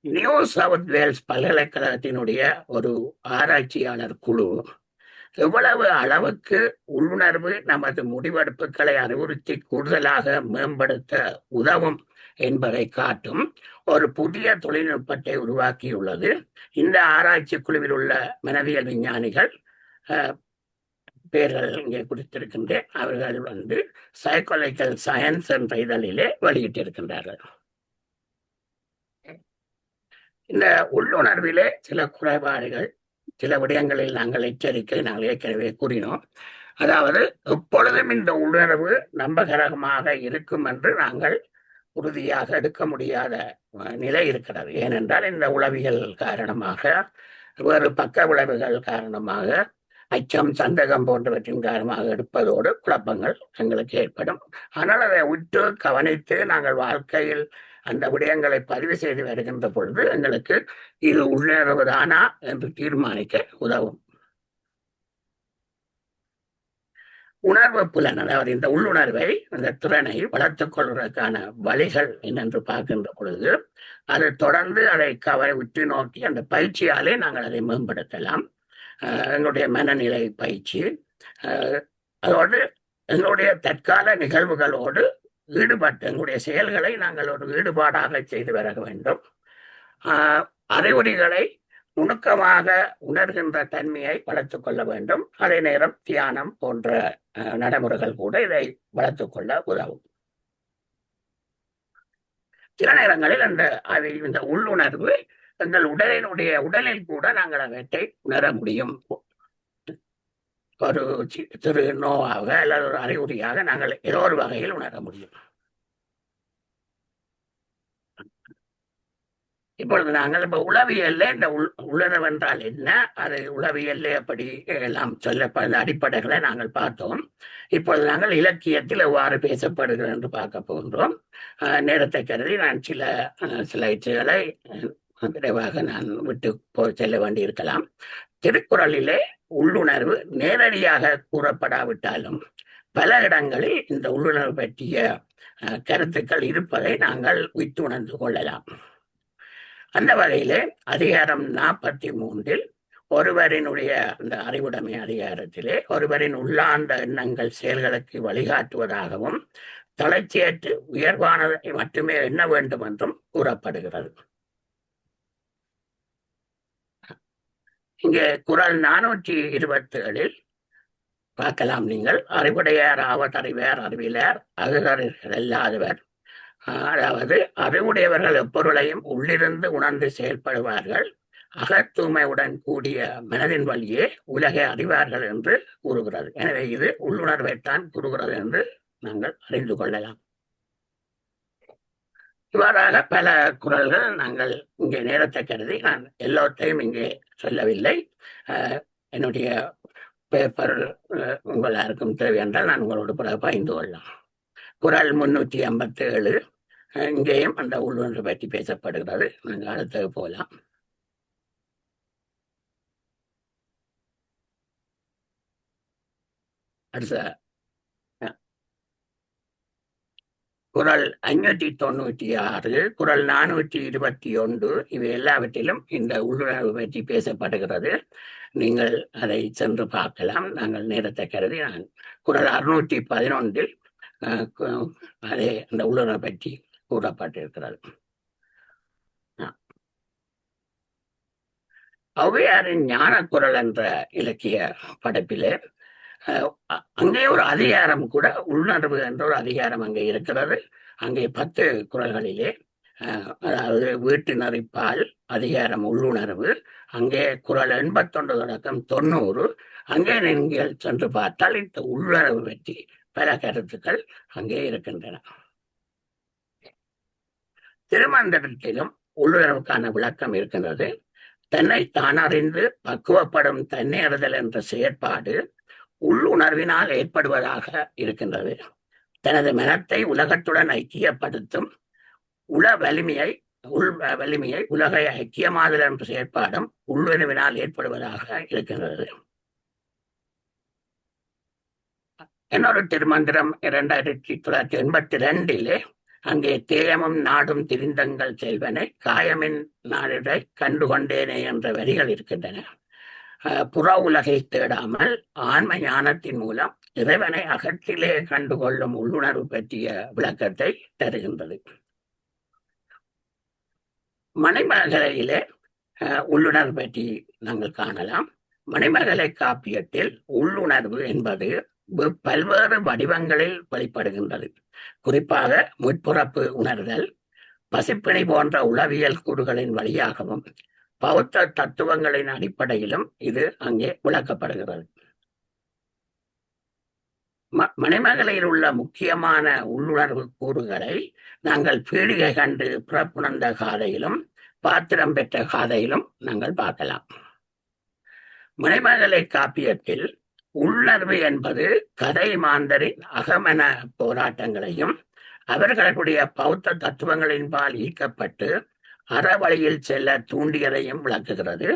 நியூ சவுத் வேல்ஸ் பல்கலைக்கழகத்தினுடைய ஒரு ஆராய்ச்சியாளர் குழு எவ்வளவு அளவுக்கு உள்ளுணர்வு நமது முடிவெடுப்புகளை அறிவுறுத்தி கூடுதலாக மேம்படுத்த உதவும் என்பதை காட்டும் ஒரு புதிய தொழில்நுட்பத்தை உருவாக்கியுள்ளது. இந்த ஆராய்ச்சி குழுவில் உள்ள மனவியல் விஞ்ஞானிகள் பேர்கள் இங்கே குறித்திருக்கின்றேன். அவர்கள் சைக்காலஜிக்கல் சயின்ஸ் என்ற இதழிலே வெளியிட்டிருக்கின்றார்கள். இந்த உள்ளுணர்விலே சில குறைபாடுகள், சில விடயங்களில் நாங்கள் எச்சரிக்கை நாங்கள் ஏற்கனவே கூறினோம். அதாவது எப்பொழுதும் இந்த உள்ளுணர்வு நம்பகரமாக இருக்கும் என்று நாங்கள் உறுதியாக எடுக்க முடியாத நிலை இருக்கிறது. ஏனென்றால் இந்த உளவியல் காரணமாக, வேறு பக்க விளைவுகள் காரணமாக, அச்சம், சந்தேகம் போன்றவற்றின் காரணமாக எடுப்பதோடு குழப்பங்கள் எங்களுக்கு ஏற்படும். ஆனால் அதை உற்று கவனித்து நாங்கள் வாழ்க்கையில் அந்த விடயங்களை பதிவு செய்து வருகின்ற பொழுது எங்களுக்கு இது உள்ளுணர்வுதானா என்று தீர்மானிக்க உதவும். உணர்வு புலன், அதாவது இந்த உள்ளுணர்வை, இந்த திறனை வளர்த்துக் கொள்வதற்கான வழிகள் என்னென்று பார்க்கின்ற பொழுது அதை தொடர்ந்து அதை உற்று நோக்கி அந்த பயிற்சியாலே நாங்கள் அதை மேம்படுத்தலாம். எங்களுடைய மனநிலை பயிற்சி, அதோடு எங்களுடைய தற்கால நிகழ்வுகளோடு ஈடுபட்டு எங்களுடைய செயல்களை நாங்கள் ஒரு ஈடுபாடாக செய்து வர வேண்டும். அறிகுறிகளை நுணுக்கமாக உணர்கின்ற தன்மையை வளர்த்துக் கொள்ள வேண்டும். அதே நேரம் தியானம் போன்ற நடைமுறைகள் கூட இதை வளர்த்துக் கொள்ள உதவும். சில நேரங்களில் இந்த உள்ளுணர்வு எங்கள் உடலில் கூட நாங்கள் அவற்றை உணர முடியும். ஒரு சிறு நோவாக அல்லது ஒரு அறிகுறியாக நாங்கள் ஏதோ ஒரு வகையில் உணர முடியும். இப்பொழுது நாங்கள் உளவியல்ல இந்த உள்ளுணர்வு என்றால் என்ன, அது உளவியல்ல எப்படி எல்லாம் சொல்லப்பட்ட அடிப்படைகளை நாங்கள் பார்த்தோம். இப்பொழுது நாங்கள் இலக்கியத்தில் எவ்வாறு பேசப்படுகிறது என்று பார்க்க போகின்றோம். நேரத்தை கருதி நான் சில ஸ்லைட்களை விரைவாக நான் விட்டு செல்ல வேண்டியிருக்கலாம். திருக்குறளிலே உள்ளுணர்வு நேரடியாக கூறப்படாவிட்டாலும் பல இடங்களில் இந்த உள்ளுணர்வு பற்றிய கருத்துக்கள் இருப்பதை நாங்கள் விட்டுணர்ந்து கொள்ளலாம். அந்த வகையிலே அதிகாரம் 43 ஒருவரினுடைய அந்த அறிவுடைமை அதிகாரத்திலே ஒருவரின் உள்ளார்ந்த எண்ணங்கள் செயல்களுக்கு வழிகாட்டுவதாகவும் தலைச்சியற்று உயர்வானதை மட்டுமே எண்ண வேண்டும் என்றும் கூறப்படுகிறது. இங்கே குறள் 427 பார்க்கலாம். நீங்கள் அறிவுடையார் ஆவதறிவார் அறிவிலார் அகுதறிகள் அல்லாதவர். அதாவது அறிவுடையவர்கள் எப்பொருளையும் உள்ளிருந்து உணர்ந்து செயல்படுவார்கள், அகத்தூய்மையுடன் கூடிய மனதின் வழியே உலகை அறிவார்கள் என்று கூறுகிறது. எனவே இது உள்ளுணர்வைத்தான் கூறுகிறது என்று நாங்கள் அறிந்து கொள்ளலாம். இவ்வாறாக பல குறள்கள் நாங்கள் இங்கே நேரத்தை கருதி நான் எல்லாத்தையும் இங்கே சொல்லவில்லை. என்னுடைய பேப்பர் உங்கள் யாருக்கும் தேவை என்றால் நான் உங்களோடு பகிர்ந்து கொள்ளலாம். குறள் 357 இங்கேயும் அந்த உள்ளுணர்வு பற்றி பேசப்படுகிறது. நாங்கள் அடுத்தது போலாம். அடுத்த குறள் 596, குறள் 421 இவை எல்லாவற்றிலும் இந்த உள்ளுணர்வு பற்றி பேசப்படுகிறது. நீங்கள் அதை சென்று பார்க்கலாம். நாங்கள் நேரத்தை கருதி நான் குறள் 611 அதே அந்த உள்ளுணர்வு பற்றி கூறப்பட்டிருக்கிறது. ஔவையாரின் ஞான குறள் என்ற இலக்கிய படைப்பிலே அங்கே ஒரு அதிகாரம் கூட உள்ளுணர்வு என்ற ஒரு அதிகாரம் அங்கே இருக்கிறது. அங்கே 10 குறள்களிலே, அதாவது வீட்டினரிப்பால் அதிகாரம் உள்ளுணர்வு, அங்கே குறள் 81 தொடக்கம் 90. அங்கே நீங்கள் சென்று பார்த்தால் இந்த உள்ளுணர்வு பற்றி பல கருத்துக்கள் அங்கே இருக்கின்றன. திருமந்திரத்திலும் உள்ளுணர்வுக்கான விளக்கம் இருக்கின்றது. தன்னை தான் அறிந்து பக்குவப்படும் தன்னை அறிதல் என்ற செயற்பாடு உள்ளுணர்வினால் ஏற்படுவதாக இருக்கின்றது. தனது மனத்தை உலகத்துடன் ஐக்கியப்படுத்தும் உள வலிமையை உலகை ஐக்கியமாதல் என்ற செயற்பாடும் உள்ளுணர்வினால் ஏற்படுவதாக இருக்கின்றது. இன்னொரு திருமந்திரம் 2982 அங்கே தேயமும் நாடும் திரிந்தங்கள் செல்வனை காயமின் நாடிடை கண்டுகொண்டேனே என்ற வரிகள் இருக்கின்றன. புற உலகை தேடாமல் ஆன்ம ஞானத்தின் மூலம் இறைவனை அகத்திலே கண்டுகொள்ளும் உள்ளுணர்வு பற்றிய விளக்கத்தை தருகின்றது. மணிமேகலையிலே உள்ளுணர்வு பற்றி நாங்கள் காணலாம். மணிமேகலை காப்பியத்தில் உள்ளுணர்வு என்பது பல்வேறு வடிவங்களில் வெளிப்படுகின்றது. குறிப்பாக முற்புறப்பு உணர்தல், பசிப்பிணி போன்ற உளவியல் கூறுகளின் வழியாகவும் பௌத்த தத்துவங்களின் அடிப்படையிலும் இது அங்கே விளக்கப்படுகிறது. மணிமேகலையில் உள்ள முக்கியமான உள்ளுணர்வு கூறுகளை நாங்கள் பீடிகை கண்டு பிறப்புணர்ந்த காதையிலும் பாத்திரம் பெற்ற காதையிலும் நாங்கள் பார்க்கலாம். மணிமேகலை காப்பியத்தில் உள்ளுணர்வு என்பது கதை மாந்தரின் அகமன போராட்டங்களையும் அவர்களுடைய பௌத்த தத்துவங்களின்பால் ஈர்க்கப்பட்டு அறவழியில் செல்ல தூண்டியதையும் விளக்குகிறது.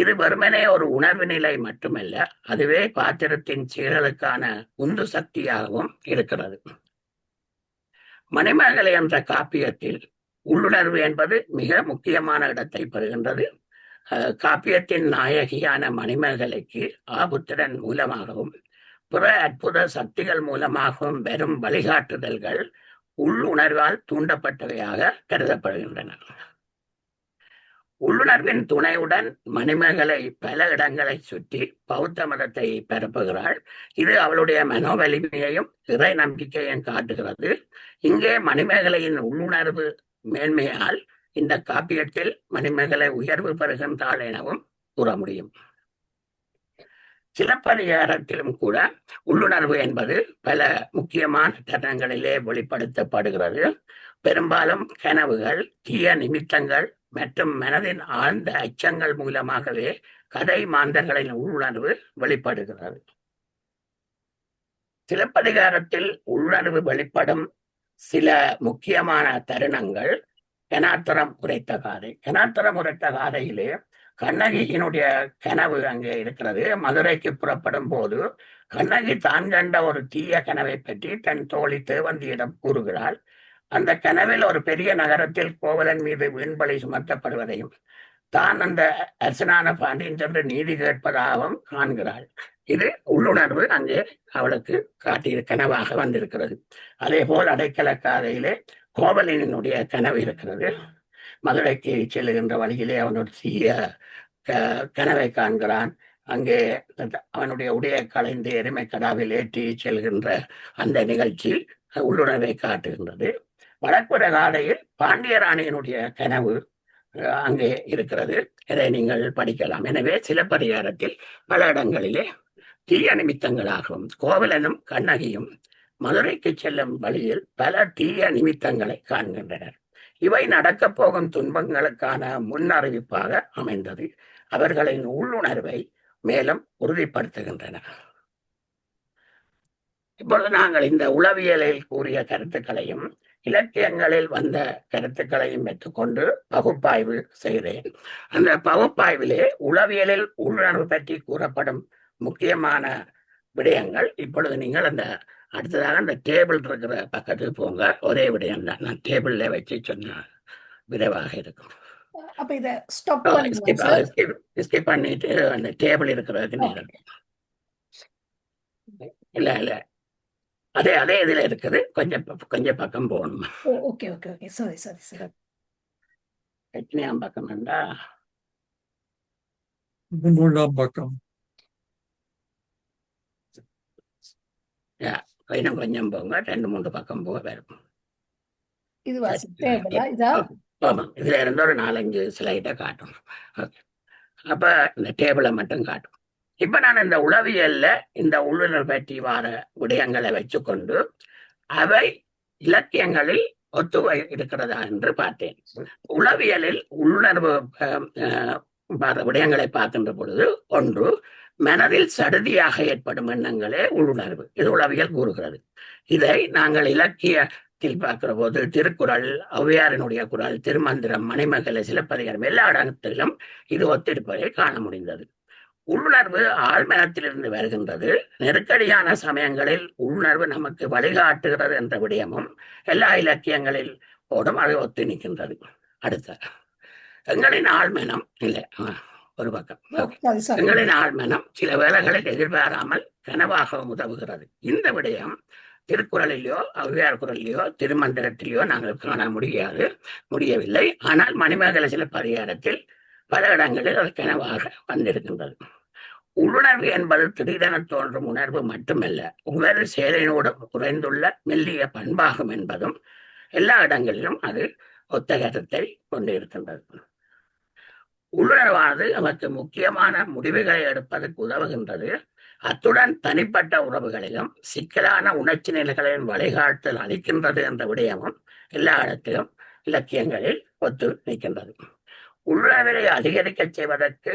இது வெறுமனே ஒரு உணர்வு நிலை மட்டுமல்ல, அதுவே பாத்திரத்தின் செயல்களுக்கான உந்து சக்தியாகவும் இருக்கிறது. மணிமேகலை என்ற காப்பியத்தில் உள்ளுணர்வு என்பது மிக முக்கியமான இடத்தை பெறுகின்றது. காப்பியத்தின் நாயகியான மணிமேகலைக்கு ஆபுத்திரன் மூலமாகவும் பிற அற்புத சக்திகள் மூலமாகவும் வெறும் வழிகாட்டுதல்கள் உள்ளுணர்வால் தூண்டப்பட்டவையாக கருதப்படுகின்றன. உள்ளுணர்வின் துணையுடன் மணிமேகலை பல இடங்களை சுற்றி பௌத்த மதத்தை பரப்புகிறாள். இது அவளுடைய மனோவலிமையையும் இறை நம்பிக்கையையும் காட்டுகிறது. இங்கே மணிமேகலையின் உள்ளுணர்வு மேன்மையால் இந்த காப்பியத்தில் மணிமேகலை உயர்வு பெறுகின்றாள் எனவும் கூற முடியும். சிலப்பதிகாரத்திலும் கூட உள்ளுணர்வு என்பது பல முக்கியமான தருணங்களிலே வெளிப்படுத்தப்படுகிறது. பெரும்பாலும் கனவுகள், தீய நிமித்தங்கள் மற்றும் மனதின் ஆழ்ந்த அச்சங்கள் மூலமாகவே கதை மாந்தர்களின் உள்ளுணர்வு வெளிப்படுகிறது. சிலப்பதிகாரத்தில் உள்ளுணர்வு வெளிப்படும் சில முக்கியமான தருணங்கள் கனாத்தரம் உரைத்த காதை. கனாத்தரம் உரைத்த காதையிலே கண்ணகியினுடைய கனவு அங்கே இருக்கிறது. மதுரைக்கு புறப்படும் போது கண்ணகி தான் கண்ட ஒரு தீய கனவை பற்றி தன் தோழி தேவந்தியிடம் கூறுகிறாள். அந்த கனவில் ஒரு பெரிய நகரத்தில் கோவலன் மீது வீண்பலி சுமத்தப்படுவதையும் தான் அந்த அரசனான பாண்டியன் சென்று நீதி கேட்பதாகவும் காண்கிறாள். இது உள்ளுணர்வு அங்கே அவளுக்கு காட்டிய கனவாக வந்திருக்கிறது. அதே போல் அடைக்கல காதையிலே கோவலனுடைய கனவு இருக்கிறது. மதுரைக்கு செல்லுகின்ற வழியிலே அவனோட தீய கனவை காண்கிறான். அங்கே அவனுடைய உடைய களைந்து எருமை கடாவில் ஏற்றி செல்கின்ற அந்த நிகழ்ச்சி உள்ளுணர்வை காட்டுகின்றது. வடக்குற காலையில் பாண்டியராணியினுடைய கனவு அங்கே இருக்கிறது. இதை நீங்கள் படிக்கலாம். எனவே சிலப்பதிகாரத்தில் பல இடங்களிலே தீய நிமித்தங்களாகவும் கோவலனும் கண்ணகியும் மதுரைக்கு செல்லும் வழியில் பல தீய நிமித்தங்களை காண்கின்றனர். இவை நடக்கப் போகும் துன்பங்களுக்கான முன்னறிவிப்பாக அமைந்தது. அவர்களின் உள்ளுணர்வை மேலும் உறுதிப்படுத்துகின்றன. இப்பொழுது நாங்கள் இந்த உளவியலில் கூறிய கருத்துக்களையும் இலக்கியங்களில் வந்த கருத்துக்களையும் பெற்றுக்கொண்டு பகுப்பாய்வு செய்தேன். அந்த பகுப்பாய்விலே உளவியலில் உள்ளுணர்வு பற்றி கூறப்படும் முக்கியமான விடயங்கள் இப்பொழுது நீங்கள் அந்த அடுத்ததாக அந்த டேபிள் இருக்கிற பக்கத்துக்கு போங்க. ஒரே விடயம் தான், நான் டேபிள்ல வச்சு சொன்ன விரைவாக இருக்கும். அப்ப இத ஸ்டாப் ஸ்கிப் பண்ணிட்டு அந்த டேபிள் இருக்கிறதுக்கு நேரம் இல்ல இல்ல அதே அதே இதுல இருக்குது. கொஞ்சம் பக்கம் போகணும். Okay okay okay sorry sorry sir. எத்தனையாம் பக்கம் வேண்டா? 3ஆம் பக்கம். இன்னும் கொஞ்சம் போங்க, 2-3 பக்கம் போக வரும். இது வாசிட்டேபிளா இதா? ஆமா, இதுல இருந்து ஒரு 4-5 ஸ்லைடை காட்டும். ஓகே, அப்ப இந்த டேபிளை மட்டும் காட்டும். இப்ப நான் இந்த உளவியல்ல இந்த உள்ளுணர்வு பற்றி வர விடயங்களை வச்சுக்கொண்டு அவை இலக்கியங்களில் ஒத்து இருக்கிறதா என்று பார்த்தேன். உளவியலில் உள்ளுணர்வு விடயங்களை பார்க்கின்ற பொழுது, ஒன்று, மனதில் சடுதியாக ஏற்படும் எண்ணங்களே உள்ளுணர்வு. இது உளவியல் கூறுகிறது. இதை நாங்கள் இலக்கியத்தில் பார்க்கிற போது திருக்குறள், ஔவையாரினுடைய குறள், திருமந்திரம், மணிமேகலை, சிலப்பதிகாரம் எல்லா இடத்திலும் இது ஒத்திருப்பதை காண முடிந்தது. உள்ளுணர்வு ஆழ்மனத்திலிருந்து வருகின்றது. நெருக்கடியான சமயங்களில் உள்ளுணர்வு நமக்கு வழிகாட்டுகிறது என்ற விடயமும் எல்லா இலக்கியங்களில் போடும் அது ஒத்து நிற்கின்றது. அடுத்த எங்களின் ஆழ்மனம் இல்லை, ஒரு பக்கம், எங்களின் ஆழ்மனம் சில வேளைகளில் எதிர்பாராமல் கனவாக உதவுகிறது. இந்த விடயம் திருக்குறளிலேயோ ஔவையார் குறளிலேயோ திருமந்திரத்திலேயோ நாங்கள் காண முடியவில்லை. ஆனால் மணிமேகலை சிலப்பதிகாரத்தில் பல இடங்களில் அது கனவாக வந்திருக்கின்றது. உள்ளுணர்வு என்பது திடீரென தோன்றும் உணர்வு மட்டுமல்ல, ஒவ்வொரு செயலினோடு குறைந்துள்ள மெல்லிய பண்பாகும் என்பதும் எல்லா இடங்களிலும் அது ஒத்த கருத்தை கொண்டிருக்கின்றது. உள்ளுணர்வானது நமக்கு முக்கியமான முடிவுகளை எடுப்பதற்கு உதவுகின்றது. அத்துடன் தனிப்பட்ட உறவுகளிலும் சிக்கலான உணர்ச்சி நிலைகளின் வழிகாட்டல் அளிக்கின்றது என்ற விடயமும் எல்லா இடத்திலும் இலக்கியங்களில் ஒத்து நிற்கின்றது. உள்ளுணர்வை அதிகரிக்க செய்வதற்கு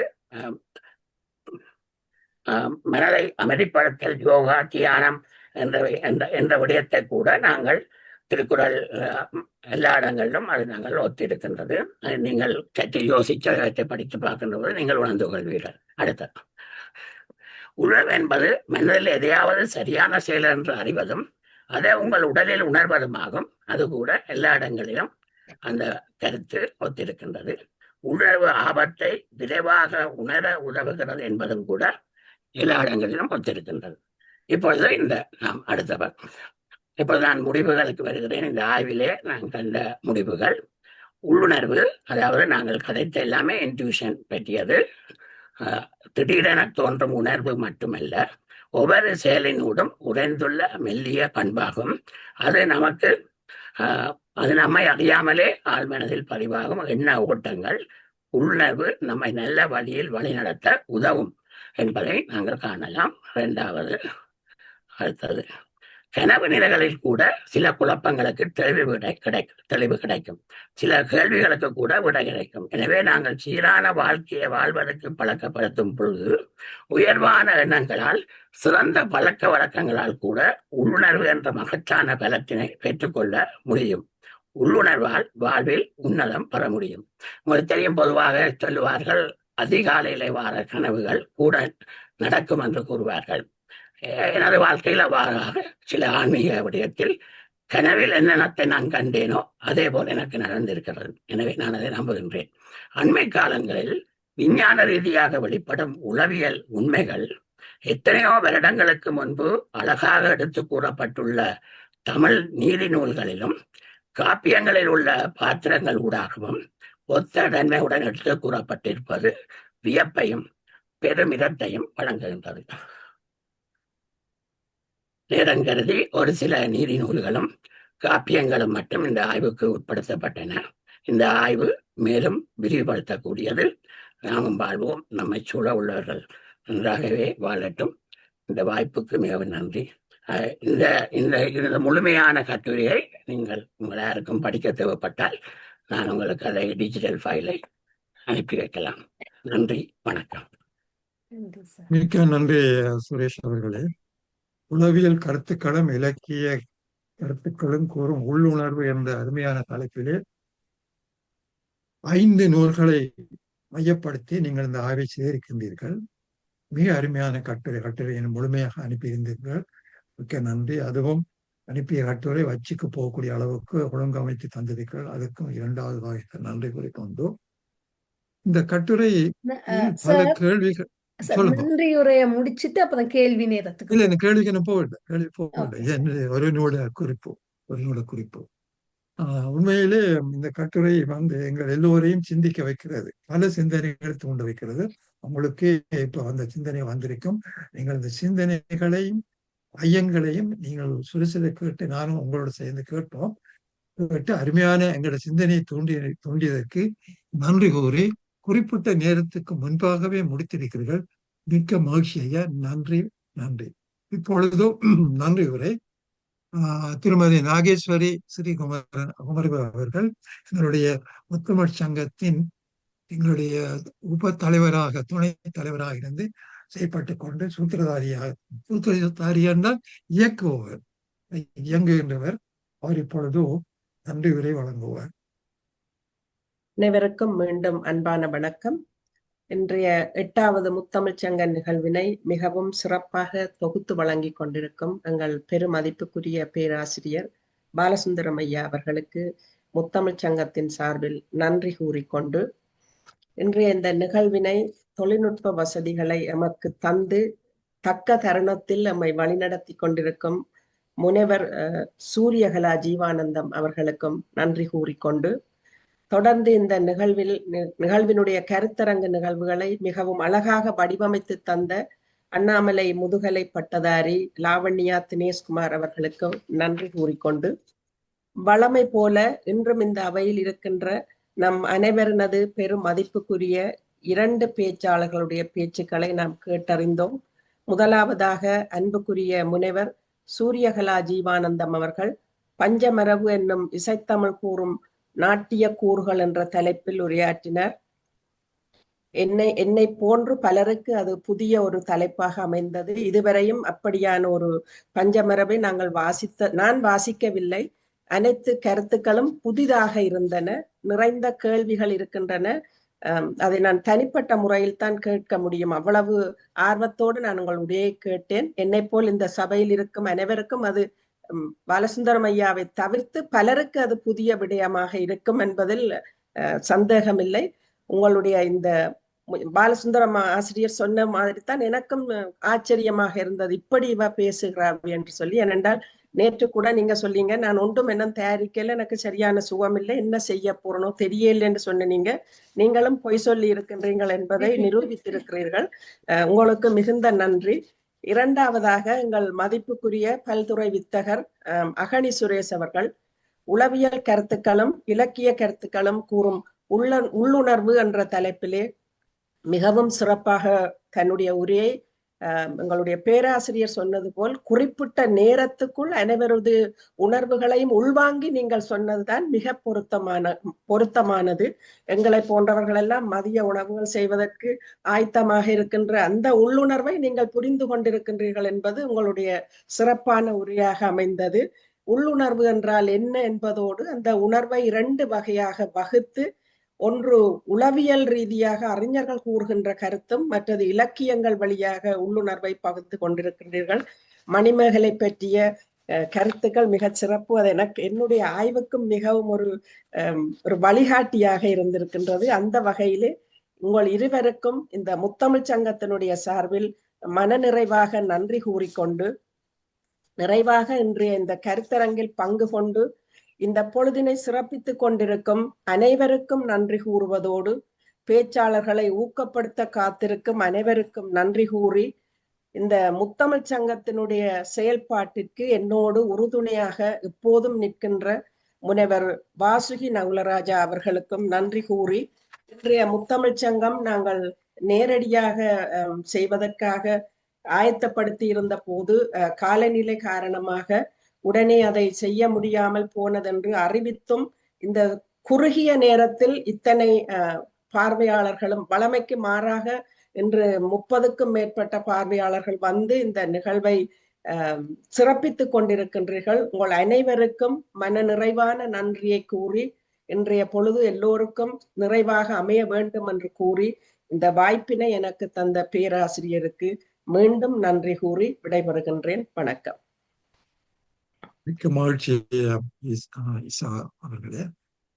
மனதை அமைதிப்படுத்தல், யோகா, தியானம் என்ற விடயத்தை கூட நாங்கள் திருக்குறள் எல்லா இடங்களிலும் அது நாங்கள் ஒத்திருக்கின்றது. நீங்கள் சற்று யோசிச்சதை படித்து பார்க்கின்ற போது நீங்கள் உணர்ந்து கொள்வீர்கள். அடுத்த உணர்வு என்பது மனதில் எதையாவது சரியான செயல் என்று அறிவதும் அதை உங்கள் உடலில் உணர்வதுமாகும். அது கூட எல்லா இடங்களிலும் அந்த கருத்து ஒத்திருக்கின்றது. உணர்வு ஆபத்தை விரைவாக உணர உதவுகிறது என்பதும் கூட எல்லா இடங்களிலும் ஒத்திருக்கின்றது. இப்பொழுது நாம் அடுத்தவர் இப்பொழுது நான் முடிவுகளுக்கு வருகிறேன். இந்த ஆய்விலே நான் கண்ட முடிவுகள், உள்ளுணர்வு, அதாவது நாங்கள் கதைத்த எல்லாமே இன்ட்யூஷன் பற்றியது. திடீரென தோன்றும் உணர்வு மட்டுமல்ல, ஒவ்வொரு செயலினூடும் உறைந்துள்ள மெல்லிய பண்பாகும். அது நம்மை அறியாமலே ஆழ்மனதில் பதிவாகும் எண்ண ஓட்டங்கள். உள்ளுணர்வு நம்மை நல்ல வழியில் வழிநடத்த உதவும் என்பதை நாங்கள் காணலாம். இரண்டாவது, அடுத்தது, கனவு நிலைகளில் கூட சில குழப்பங்களுக்கு தெளிவு கிடைக்கும். சில கேள்விகளுக்கு கூட விடை கிடைக்கும். எனவே நாங்கள் சீரான வாழ்க்கையை வாழ்வதற்கு பழக்கப்படுத்தும் பொழுது உயர்வான எண்ணங்களால், சிறந்த பழக்க வழக்கங்களால் கூட உள்ளுணர்வு என்ற மகத்தான பலத்தினை பெற்றுக்கொள்ள முடியும். உள்ளுணர்வால் வாழ்வில் உன்னதம் பெற முடியும். உங்களுக்கு தெரியும், பொதுவாக சொல்லுவார்கள், அதிகாலையிலே வார கனவுகள் கூட நடக்கும் என்று கூறுவார்கள். எனது வாழ்க்கையில் அவ்வாறாக சில ஆன்மீக விடயத்தில் கனவில் என்னென்னத்தை நான் கண்டேனோ அதே போல் எனக்கு நடந்திருக்கிறது. எனவே நான் அதை நம்புகின்றேன். அண்மை காலங்களில் விஞ்ஞான ரீதியாக வெளிப்படும் உளவியல் உண்மைகள் எத்தனையோ வருடங்களுக்கு முன்பு அழகாக எடுத்து கூறப்பட்டுள்ள தமிழ் நீதி நூல்களிலும் காப்பியங்களில் உள்ள பாத்திரங்கள் ஊடாகவும் ஒத்த தன்மையுடன் எடுத்து கூறப்பட்டிருப்பது வியப்பையும் பெருமிதத்தையும் வழங்குகின்றது. நேரம் கருதி ஒரு சில நீதி நூல்களும் காப்பியங்களும் மட்டும் இந்த ஆய்வுக்கு உட்படுத்தப்பட்டன. இந்த ஆய்வு மேலும் விரிவுபடுத்தக்கூடியது. நாமும் வாழ்வோம், நம்மை சூழ உள்ளவர்கள் நன்றாகவே வாழட்டும். இந்த வாய்ப்புக்கு மிகவும் நன்றி. இந்த இந்த இந்த முழுமையான கட்டுரையை நீங்கள் உங்கள் யாருக்கும் படிக்க தேவைப்பட்டால் நான் உங்களுக்கு அதை டிஜிட்டல் ஃபைலை அனுப்பி வைக்கலாம். நன்றி, வணக்கம். மிக்க நன்றி சுரேஷ் அவர்களே. உளவியல் கருத்துக்களும் இலக்கிய கருத்துக்களும் கூறும் உள்ளுணர்வு என்ற அருமையான தலைப்பிலே 5 நூல்களை மையப்படுத்தி நீங்கள் இந்த ஆய்வை செய்திருக்கின்றீர்கள். மிக அருமையான கட்டுரையை முழுமையாக அனுப்பியிருந்தீர்கள். மிக்க நன்றி. அதுவும் அனுப்பிய கட்டுரை வச்சுக்கு போகக்கூடிய அளவுக்கு ஒழுங்கமைத்து தந்திருக்கள். அதுக்கும் 2வது வகையில் நன்றி குறிக்கொண்டு இந்த கட்டுரை பல கேள்விகள். நன்றியுரையை முடிச்சுட்டு அப்புறம் கேள்வி நேரத்துக்கு இல்ல, இந்த கேள்விக்கு என்ன போகவில்லை. ஒரு நூல குறிப்பு. உண்மையிலே இந்த கட்டுரை எங்கள் எல்லோரையும் சிந்திக்க வைக்கிறது. பல சிந்தனைகளை தூண்ட வைக்கிறது. உங்களுக்கு இப்போ அந்த சிந்தனை வந்திருக்கும். நீங்கள் இந்த சிந்தனைகளையும் ஐயங்களையும் நீங்கள் சுறுசுறு கேட்டு நானும் உங்களோட சேர்ந்து கேட்டோம். கேட்டு அருமையான எங்களோட சிந்தனையை தூண்டியதற்கு நன்றி கூறி குறிப்பிட்ட நேரத்துக்கு முன்பாகவே முடித்திருக்கிறீர்கள். மிக்க மகிழ்ச்சி ஐயா. நன்றி. இப்பொழுதும் நன்றி உரை திருமதி நாகேஸ்வரி ஸ்ரீகுமரி அவர்கள் எங்களுடைய முத்தமிழ் சங்கத்தின் எங்களுடைய உப தலைவராக துணை தலைவராக இருந்து செயல்பட்டு கொண்டு சூத்திரதாரி என்றால் இயங்குகின்றவர். அவர் இப்பொழுது நன்றி உரை வழங்குவார். அனைவருக்கும் மீண்டும் அன்பான வணக்கம். இன்றைய 8வது முத்தமிழ்ச் சங்க நிகழ்வினை மிகவும் சிறப்பாக தொகுத்து வழங்கி கொண்டிருக்கும் எங்கள் பெருமதிப்புக்குரிய பேராசிரியர் பாலசுந்தரம் ஐயா அவர்களுக்கு முத்தமிழ்ச் சங்கத்தின் சார்பில் நன்றி கூறிக்கொண்டு இன்றைய இந்த நிகழ்வினை தொழில்நுட்ப வசதிகளை எமக்கு தந்து தக்க தருணத்தில் நம்மை வழிநடத்தி கொண்டிருக்கும் முனைவர் சூரியகலா ஜீவானந்தம் அவர்களுக்கும் நன்றி கூறிக்கொண்டு தொடர்ந்து இந்த நிகழ்வினுடைய கருத்தரங்கு நிகழ்வுகளை மிகவும் அழகாக வடிவமைத்து தந்த அண்ணாமலை முதுகலை பட்டதாரி லாவண்யா தினேஷ்குமார் அவர்களுக்கும் நன்றி கூறிக்கொண்டு வளமை போல இன்றும் இந்த அவையில் இருக்கின்ற நம் அனைவரினது பெரும் மதிப்புக்குரிய 2 பேச்சாளர்களுடைய பேச்சுக்களை நாம் கேட்டறிந்தோம். முதலாவதாக அன்புக்குரிய முனைவர் சூரியகலா ஜீவானந்தம் அவர்கள் பஞ்சமரபு என்னும் இசைத்தமிழ் கூறும் நாட்டிய கூறுகள் என்ற தலைப்பில் உரையாற்றினார். என்னை போன்று பலருக்கு அது புதிய ஒரு தலைப்பாக அமைந்தது. இதுவரையும் அப்படியான ஒரு பஞ்சமரபை நான் வாசிக்கவில்லை. அனைத்து கருத்துக்களும் புதிதாக இருந்தன. நிறைந்த கேள்விகள் இருக்கின்றன. அதை நான் தனிப்பட்ட முறையில் தான் கேட்க முடியும். அவ்வளவு ஆர்வத்தோடு நான் உங்கள் உரையை கேட்டேன். என்னை போல் இந்த சபையில் இருக்கும் அனைவருக்கும் அது பாலசுந்தரம் ஐயாவை தவிர்த்து பலருக்கு அது புதிய விடயமாக இருக்கும் என்பதில் சந்தேகமில்லை. உங்களுடைய இந்த பாலசுந்தரம் ஆசிரியர் சொன்ன மாதிரி தான் எனக்கும் ஆச்சரியமாக இருந்தது. இப்படி இவ பேசுகிறார் என்று சொல்லி. ஏனென்றால் நேற்று கூட நீங்க சொல்லீங்க, நான் ஒன்றும் என்ன தயாரிக்கல, எனக்கு சரியான சுகம் இல்லை, என்ன செய்ய போறனோ தெரியல என்று சொன்னீங்க. நீங்களும் பொய் சொல்லி இருக்கின்றீர்கள் என்பதை நிரூபித்திருக்கிறீர்கள். உங்களுக்கு மிகுந்த நன்றி. 2வதாக எங்கள் மதிப்புக்குரிய பல்துறை வித்தகர் அகனி சுரேஷ் அவர்கள் உளவியல் கருத்துக்களும் இலக்கிய கருத்துக்களும் கூறும் உள்ளுணர்வு என்ற தலைப்பிலே மிகவும் சிறப்பாக தன்னுடைய உரையை எங்களுடைய பேராசிரியர் சொன்னது போல் குறிப்பிட்ட நேரத்துக்குள் அனைவரது உணர்வுகளையும் உள்வாங்கி நீங்கள் சொன்னதுதான் மிக பொருத்தமானது. எங்களை போன்றவர்கள் எல்லாம் மதிய உணவுகள் செய்வதற்கு ஆயத்தமாக இருக்கின்ற அந்த உள்ளுணர்வை நீங்கள் புரிந்து கொண்டிருக்கின்றீர்கள் என்பது உங்களுடைய சிறப்பான உரையாக அமைந்தது. உள்ளுணர்வு என்றால் என்ன என்பதோடு அந்த உணர்வை 2 வகையாக வகுத்து, ஒன்று உளவியல் ரீதியாக அறிஞர்கள் கூறுகின்ற கருத்தும், மற்றது இலக்கியங்கள் வழியாக உள்ளுணர்வை பகுத்து கொண்டிருக்கின்றீர்கள். மணிமேகலை பற்றிய கருத்துக்கள் மிகச் சிறப்பு. அது என்னுடைய ஆய்வுக்கும் மிகவும் ஒரு வழிகாட்டியாக இருந்திருக்கின்றது. அந்த வகையிலே உங்கள் இருவருக்கும் இந்த முத்தமிழ் சங்கத்தினுடைய சார்பில் மனநிறைவாக நன்றி கூறிக்கொண்டு நிறைவாக இன்றைய இந்த கருத்தரங்கில் பங்கு கொண்டு இந்த பொழுதினை சிறப்பித்துக் கொண்டிருக்கும் அனைவருக்கும் நன்றி கூறுவதோடு பேச்சாளர்களை ஊக்கப்படுத்த காத்திருக்கும் அனைவருக்கும் நன்றி கூறி இந்த முத்தமிழ் சங்கத்தினுடைய செயல்பாட்டிற்கு என்னோடு உறுதுணையாக எப்போதும் நிற்கின்ற முனைவர் வாசுகி நகுலராஜா அவர்களுக்கும் நன்றி கூறி, இன்றைய முத்தமிழ் சங்கம் நாங்கள் நேரடியாக செய்வதற்காக ஆயத்தப்படுத்தி இருந்த போது காலநிலை காரணமாக உடனே அதை செய்ய முடியாமல் போனதென்று அறிவித்தும் இந்த குறுகிய நேரத்தில் இத்தனை பார்வையாளர்களும் வழமைக்கு மாறாக இன்று 30க்கும் மேற்பட்ட பார்வையாளர்கள் வந்து இந்த நிகழ்வை சிறப்பித்துக் கொண்டிருக்கின்றீர்கள். உங்கள் அனைவருக்கும் மன நிறைவான நன்றியை கூறி, இன்றைய பொழுது எல்லோருக்கும் நிறைவாக அமைய வேண்டும் என்று கூறி, இந்த வாய்ப்பினை எனக்கு தந்த பேராசிரியருக்கு மீண்டும் நன்றி கூறி விடைபெறுகின்றேன். வணக்கம். மிக்க மகிழ்ச்சி இசா அவர்களே.